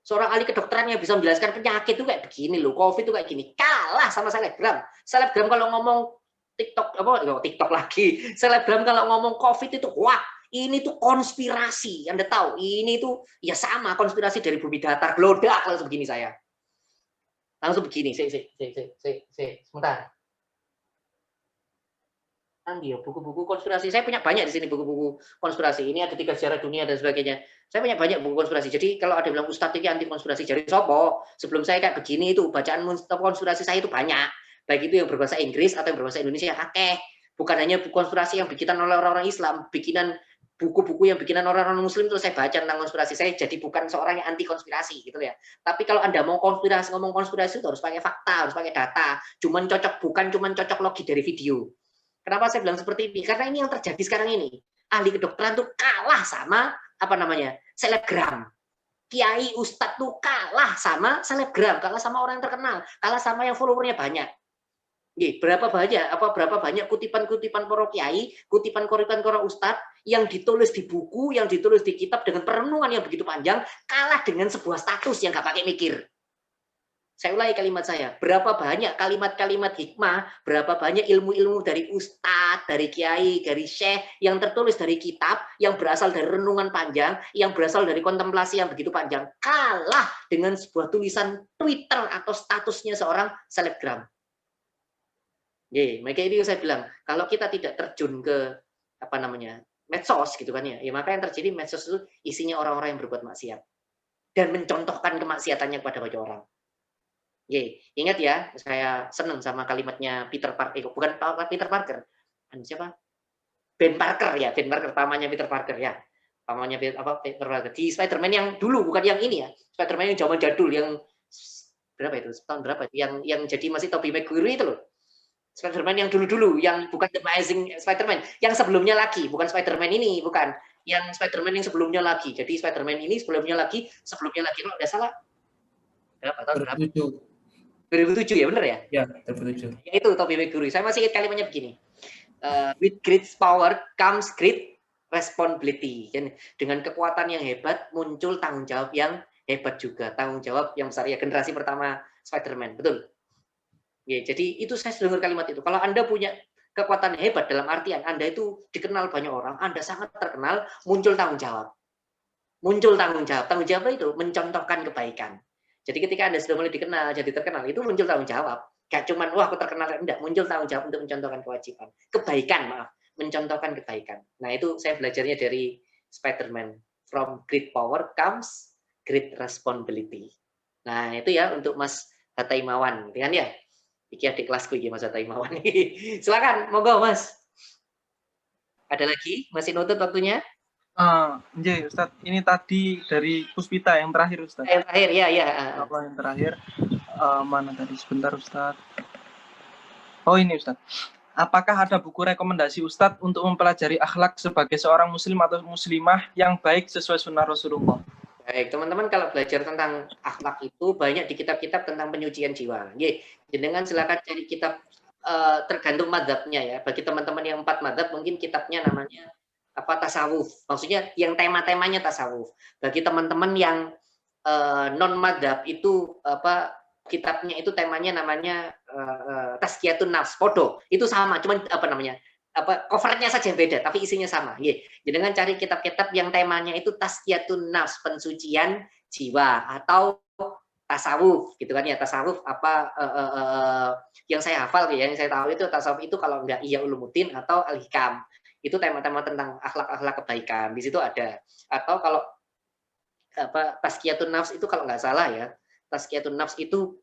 Seorang ahli kedokteran yang bisa menjelaskan penyakit itu kayak begini loh, COVID itu kayak gini, kalah sama selebgram. Selebgram kalau ngomong TikTok lagi. Selebgram kalau ngomong COVID itu, wah, ini tuh konspirasi. Anda tahu, ini tuh ya sama konspirasi dari bumi datar, gelodak langsung begini saya. Langsung begini, sebentar. Ambil buku-buku konspirasi. Saya punya banyak di sini buku-buku konspirasi. Ini ada 3 sejarah dunia dan sebagainya. Saya punya banyak buku konspirasi. Jadi kalau ada yang bilang Ustadz ini anti konspirasi, jadi sopo. Sebelum saya kayak begini itu bacaan konspirasi saya itu banyak. Baik itu yang berbahasa Inggris atau yang berbahasa Indonesia, akeh. Bukan hanya buku konspirasi yang bikinan oleh orang-orang Islam, buku-buku yang bikinan orang-orang Muslim itu saya baca tentang konspirasi. Saya jadi bukan seorang yang anti konspirasi gitu ya. Tapi kalau Anda mau ngomong konspirasi itu harus pakai fakta, harus pakai data. Bukan cuman cocok logi dari video. Kenapa saya bilang seperti ini? Karena ini yang terjadi sekarang ini. Ahli kedokteran tuh kalah sama selebgram. Kiai ustadz tuh kalah sama selebgram, kalah sama orang yang terkenal, kalah sama yang followernya banyak. Berapa banyak kutipan-kutipan para kiai, kutipan-kutipan para ustadz yang ditulis di buku, yang ditulis di kitab dengan perenungan yang begitu panjang, kalah dengan sebuah status yang gak pakai mikir. Saya ulangi kalimat saya, berapa banyak kalimat-kalimat hikmah, berapa banyak ilmu-ilmu dari ustadz, dari kiai, dari syekh, yang tertulis dari kitab, yang berasal dari renungan panjang, yang berasal dari kontemplasi yang begitu panjang, kalah dengan sebuah tulisan Twitter atau statusnya seorang selebgram. Makanya ini saya bilang, kalau kita tidak terjun ke medsos gitu kan ya, maka yang terjadi medsos itu isinya orang-orang yang berbuat maksiat dan mencontohkan kemaksiatannya kepada banyak orang. Ingat ya, saya senang sama kalimatnya Peter Parker, bukan Peter Parker, siapa? Ben Parker ya, Ben Parker, pamannya Peter Parker ya, pamannya Peter Parker di Spider-Man yang dulu, bukan yang ini ya, Spider-Man yang zaman jadul, yang berapa itu, tahun berapa? Yang jadi masih Tobey Maguire itu loh, Spider-Man yang dulu-dulu, yang bukan The Amazing Spider-Man, yang sebelumnya lagi, bukan Spider-Man ini, bukan, yang Spider-Man yang sebelumnya lagi, jadi Spider-Man ini sebelumnya lagi, kalau nggak salah, berapa tahun berapa? 2007 ya, benar ya? Ya, 2007. Ya itu Tobey Maguire. Saya masih ingat kalimatnya begini. With great power comes great responsibility. Dengan kekuatan yang hebat muncul tanggung jawab yang hebat juga. Tanggung jawab yang besar ya, generasi pertama Spider-Man, betul. Jadi itu saya dengar kalimat itu. Kalau Anda punya kekuatan hebat dalam artian Anda itu dikenal banyak orang, Anda sangat terkenal, muncul tanggung jawab. Muncul tanggung jawab. Tanggung jawab itu mencontohkan kebaikan. Jadi ketika Anda sudah mulai dikenal, jadi terkenal, itu muncul tanggung jawab. Gak cuman, wah aku terkenal, enggak. Muncul tanggung jawab untuk mencontohkan kewajiban. Mencontohkan kebaikan. Nah itu saya belajarnya dari Spider-Man. From great power comes great responsibility. Nah itu ya untuk Mas Hatta Imawan. Kan ya? Iki adik kelasku ya Mas Hatta Imawan. Silakan, monggo Mas. Ada lagi? Masih nutut waktunya? Ustadz, ini tadi dari Puspita yang terakhir Ustadz. Yang terakhir, ya. Yang terakhir, mana tadi sebentar Ustadz. Oh ini Ustadz. Apakah ada buku rekomendasi Ustadz untuk mempelajari akhlak sebagai seorang muslim atau muslimah yang baik sesuai sunnah Rasulullah? Baik, teman-teman kalau belajar tentang akhlak itu banyak di kitab-kitab tentang penyucian jiwa. Jenengan silakan cari kitab tergantung madzhabnya ya. Bagi teman-teman yang 4 madzhab mungkin kitabnya namanya tasawuf, maksudnya yang tema-temanya tasawuf. Bagi teman-teman yang non madhab itu kitabnya itu temanya namanya Tazkiyatun Nafs, podo. Itu sama, cuman covernya saja beda, tapi isinya sama. Jadi dengan cari kitab-kitab yang temanya itu Tazkiyatun Nafs, pensucian jiwa, atau tasawuf gitu kan ya, tasawuf apa yang saya hafal ya, yang saya tahu itu tasawuf itu kalau enggak Ihya Ulumuddin atau Al-Hikam. Itu tema-tema tentang akhlak-akhlak kebaikan. Di situ ada. Atau kalau apa Tazkiyatun Nafs itu kalau nggak salah ya, Tazkiyatun Nafs itu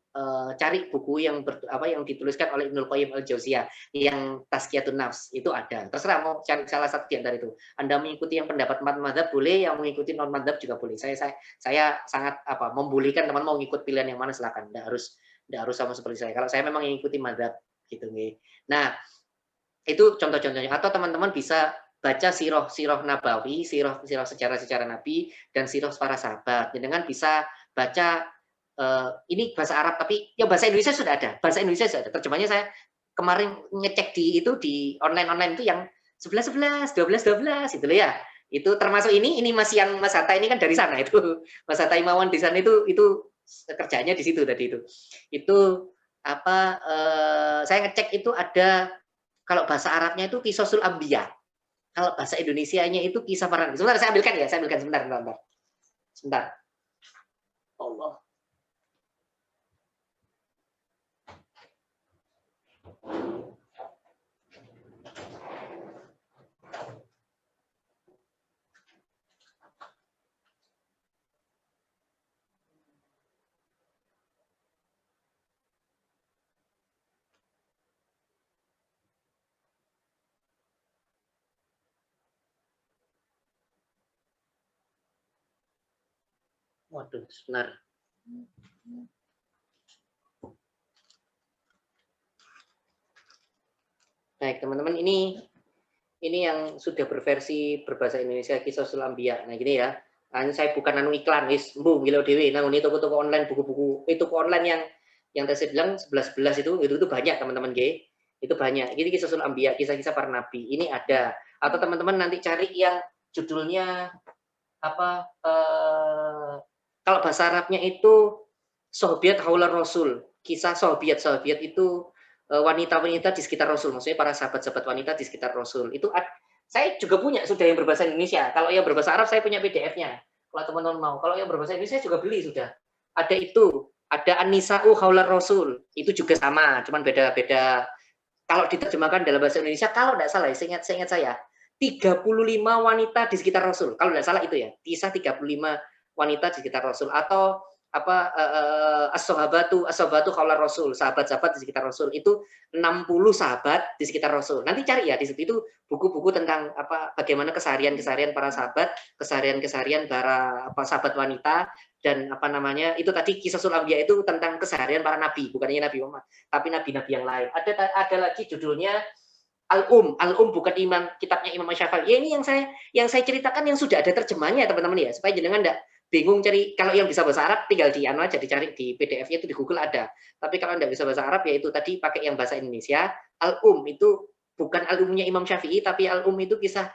cari buku yang yang dituliskan oleh Ibnul Qayyim Al-Jauziyah yang Tazkiyatun Nafs itu ada. Terserah mau cari salah satu di antara itu. Anda mengikuti yang pendapat madzhab boleh, yang mengikuti non madzhab juga boleh. Saya sangat membolehkan teman mau ngikut pilihan yang mana silakan. Nggak harus sama seperti saya. Kalau saya memang mengikuti madzhab gitu nih. Nah, itu contoh-contohnya. Atau teman-teman bisa baca sirah Nabawi, sirah sejarah Nabi dan sirah para sahabat. Dengan bisa baca ini bahasa Arab tapi ya bahasa Indonesia sudah ada. Bahasa Indonesia sudah ada. Terjemahnya saya kemarin ngecek di online itu yang 11 12 itu ya. Itu termasuk ini masih yang Mas Hatta ini kan dari sana itu. Mas Hatta Imawan di sana itu kerjanya di situ tadi itu. Itu saya ngecek itu ada kalau bahasa Arabnya itu Qisasul Anbiya. Kalau bahasa Indonesianya itu kisah para nabi. Sebentar saya ambilkan sebentar. Sebentar. Allah. Waduh, sebentar. Baik, teman-teman, ini yang sudah berversi berbahasa Indonesia Qisasul Anbiya. Nah, gini ya. Nah, saya bukan iklan, wis mbuh gila dewe. Nah, ini toko-toko online buku-buku, toko online yang tadi saya bilang 11 itu banyak, teman-teman, G. Itu banyak. Ini Qisasul Anbiya, kisah-kisah para nabi. Ini ada. Atau teman-teman nanti cari yang judulnya kalau bahasa Arabnya itu Sohbiat Haular Rasul, kisah Sohbiat itu wanita-wanita di sekitar Rasul, maksudnya para sahabat-sahabat wanita di sekitar Rasul. Itu saya juga punya sudah yang berbahasa Indonesia. Kalau yang berbahasa Arab saya punya PDF-nya. Kalau teman-teman mau, kalau yang berbahasa Indonesia saya juga beli sudah. Ada itu, ada An-Nisa'u Haular Rasul, itu juga sama, cuman beda-beda. Kalau diterjemahkan dalam bahasa Indonesia, kalau tidak salah, seingat saya, 35 wanita di sekitar Rasul. Kalau tidak salah itu ya, kisah 35 wanita di sekitar Rasul atau as-sahabatu haular Rasul, sahabat-sahabat di sekitar Rasul itu 60 sahabat di sekitar Rasul. Nanti cari ya di situ itu buku-buku tentang bagaimana keseharian para sahabat, keseharian para sahabat wanita dan itu tadi Qisasul Anbiya itu tentang keseharian para nabi, bukannya Nabi Muhammad, tapi nabi-nabi yang lain. Ada lagi judulnya Al-Um bukan kitabnya Imam Syafi'i. Ya, ini yang saya ceritakan yang sudah ada terjemahnya teman-teman ya, supaya jenengan enggak bingung cari. Kalau yang bisa bahasa Arab tinggal aja dicari di PDF-nya itu di Google ada. Tapi kalau enggak bisa bahasa Arab ya itu tadi pakai yang bahasa Indonesia. Al-Um itu bukan Al-Umnya Imam Syafi'i tapi Al-Um itu kisah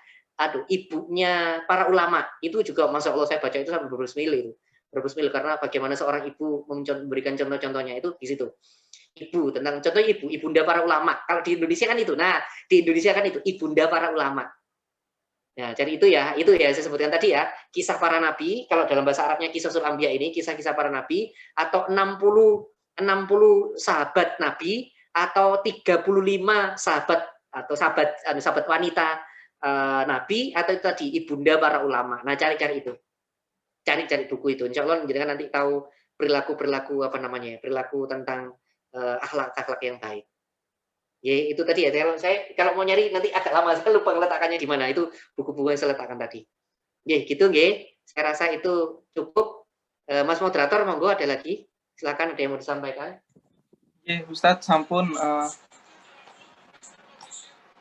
ibunya para ulama. Itu juga Masya Allah saya baca itu sampai berbus mil karena bagaimana seorang ibu memberikan contoh-contohnya itu di situ. Ibu, tentang contoh ibunda para ulama. Kalau di Indonesia kan itu. Nah, di Indonesia kan itu ibunda para ulama. Nah, jadi itu ya saya sebutkan tadi ya, kisah para nabi. Kalau dalam bahasa Arabnya Qisasul Anbiya ini kisah-kisah para nabi atau 60 sahabat nabi atau 35 sahabat atau sahabat wanita nabi atau itu tadi ibunda para ulama. Nah, cari itu. Cari buku itu. Insya Allah jangan nanti tahu perilaku perilaku tentang akhlak yang baik. Ya itu tadi ya. Kalau mau nyari nanti agak lama saya lupa meletakkannya di mana. Itu buku-buku yang saya letakkan tadi. Ya gitu nggih. Saya rasa itu cukup. Mas moderator monggo ada lagi. Silakan ada yang mau disampaikan. Ya Ustadz sampun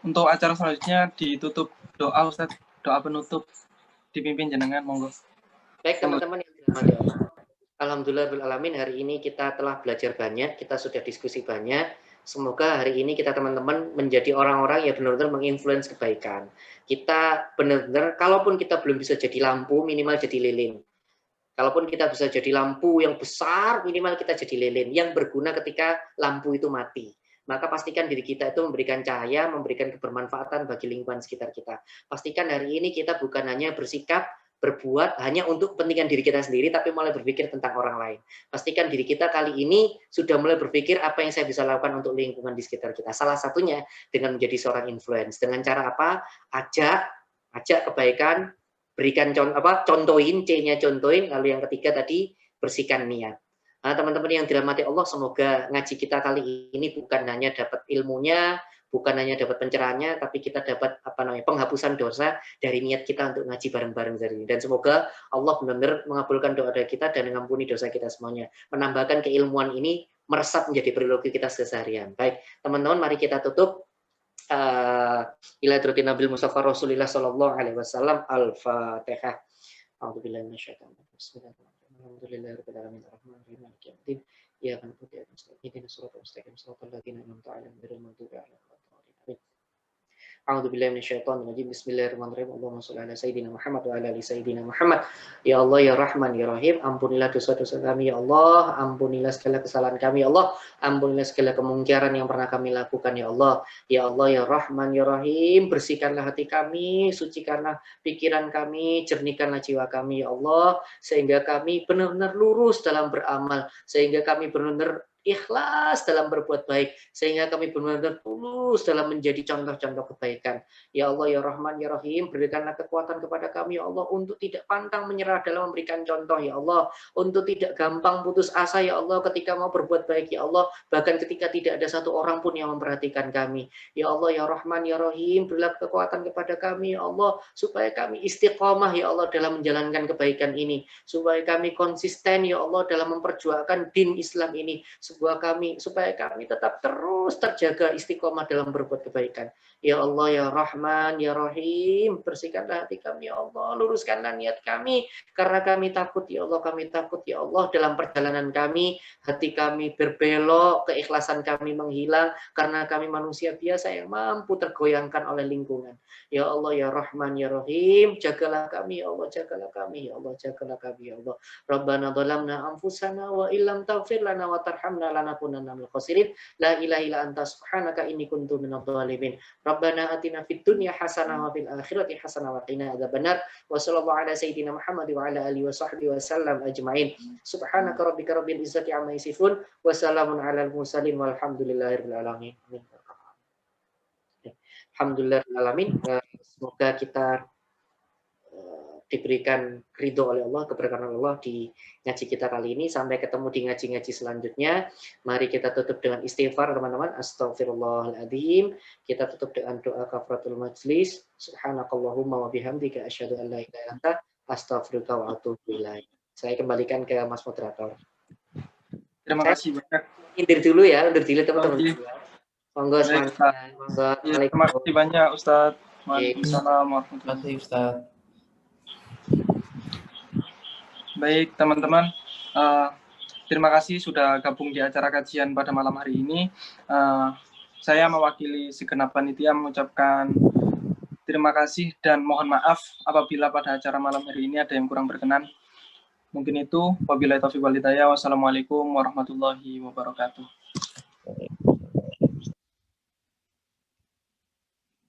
untuk acara selanjutnya ditutup doa Ustadz, doa penutup dipimpin jenengan monggo. Baik teman-teman yang dirahmati Allah. Alhamdulillahirrahmanirrahim, hari ini kita telah belajar banyak, kita sudah diskusi banyak. Semoga hari ini kita teman-teman menjadi orang-orang yang benar-benar menginfluence kebaikan. Kita benar-benar, kalaupun kita belum bisa jadi lampu, minimal jadi lilin. Kalaupun kita bisa jadi lampu yang besar, minimal kita jadi lilin yang berguna ketika lampu itu mati. Maka pastikan diri kita itu memberikan cahaya, memberikan kebermanfaatan bagi lingkungan sekitar kita. Pastikan hari ini kita bukan hanya bersikap berbuat hanya untuk kepentingan diri kita sendiri, tapi mulai berpikir tentang orang lain. Pastikan diri kita kali ini sudah mulai berpikir apa yang saya bisa lakukan untuk lingkungan di sekitar kita. Salah satunya dengan menjadi seorang influence. Dengan cara apa? Ajak kebaikan, berikan contohin, C-nya contohin, lalu yang ketiga tadi bersihkan niat. Nah, teman-teman yang dirahmati Allah, semoga ngaji kita kali ini bukan hanya dapat ilmunya, bukan hanya dapat pencerahannya, tapi kita dapat penghapusan dosa dari niat kita untuk ngaji bareng-bareng hari ini. Dan semoga Allah benar-benar mengabulkan doa-doa kita dan mengampuni dosa kita semuanya. Menambahkan keilmuan ini meresap menjadi perilaku kita seharian. Baik, teman-teman, mari kita tutup. Ila hadratin Nabil Mustafa Rasulillah sallallahu alaihi wasallam. Al-Fatihah. A'udzubillahi minasyaitonir rajim. Bismillahirrahmanirrahim. Alhamdulillahirabbil alamin arrahmanirrahim maliki yaumiddin. Iyyaka na'budu wa iyyaka nasta'in. Ihdinas siratal mustaqim, siratal ladzina an'amta 'alaihim ghairil maghdubi 'alaihim waladdallin. A'udzubillahi minasyaitonir rajim. Bismillahirrahmanirrahim. Allahumma shalli ala sayyidina Muhammad wa ala ali sayyidina Muhammad. Ya Allah ya Rahman ya Rahim, ampunilah dosa-dosa kami ya Allah, ampunilah segala kesalahan kami ya Allah, ampunilah segala kemungkaran yang pernah kami lakukan ya Allah. Ya Allah ya Rahman ya Rahim, bersihkanlah hati kami, sucikanlah pikiran kami, jernihkanlah jiwa kami ya Allah, sehingga kami benar-benar lurus dalam beramal, sehingga kami benar-benar ikhlas dalam berbuat baik, sehingga kami benar-benar tulus dalam menjadi contoh-contoh kebaikan. Ya Allah ya Rahman ya Rahim, berikanlah kekuatan kepada kami ya Allah untuk tidak pantang menyerah dalam memberikan contoh ya Allah, untuk tidak gampang putus asa ya Allah ketika mau berbuat baik ya Allah, bahkan ketika tidak ada satu orang pun yang memperhatikan kami. Ya Allah ya Rahman ya Rahim, berilah kekuatan kepada kami ya Allah supaya kami istiqomah ya Allah dalam menjalankan kebaikan ini, supaya kami konsisten ya Allah dalam memperjuangkan din Islam ini, supaya kami tetap terus terjaga istiqomah dalam berbuat kebaikan. Ya Allah ya Rahman ya Rahim, bersihkanlah hati kami ya Allah, luruskanlah niat kami, karena kami takut ya Allah, kami takut ya Allah dalam perjalanan kami, hati kami berbelok, keikhlasan kami menghilang, karena kami manusia biasa yang mampu tergoyangkan oleh lingkungan. Ya Allah ya Rahman ya Rahim, jagalah kami ya Allah, jagalah kami ya Allah, jagalah kami ya Allah. Rabbana dhalamna anfusana wa illam taghfir lana wa tarhamna lanakunanna minal khasirin. La ilaha illa anta subhanaka inni kuntu minadh dhalimin. Rabbana atina fid dunya hasanah wa fil akhirati hasanah wa qina adzabannar. Wa sallallahu ala sayyidina Muhammad wa ala alihi wa sahbihi wasallam ajmain. Subhanaka rabbika rabbil izzati amma yasifun wa salamun alal mursalin walhamdulillahirabbil alamin. Alhamdulillahirabbil alamin. Semoga kita diberikan ridho oleh Allah, keberkahan Allah di ngaji kita kali ini. Sampai ketemu di ngaji-ngaji selanjutnya. Mari kita tutup dengan istighfar teman-teman. Astaghfirullahaladzim. Kita tutup dengan doa kafaratul majlis. Subhanakallahumma wa bihamdika asyhadu an la ilaha illa anta astaghfiruka wa atubu ilaik. Saya kembalikan ke Mas Moderator. Terima kasih banyak. Undur dulu ya, undur dulu teman-teman. Monggo semangat. Terima kasih banyak Ustaz. Waalaikumsalam warahmatullahi Ustaz. Baik teman-teman, terima kasih sudah gabung di acara kajian pada malam hari ini. Saya mewakili segenap panitia mengucapkan terima kasih dan mohon maaf apabila pada acara malam hari ini ada yang kurang berkenan. Mungkin itu, wabillahi taufiq wal hidayah. Wassalamualaikum warahmatullahi wabarakatuh.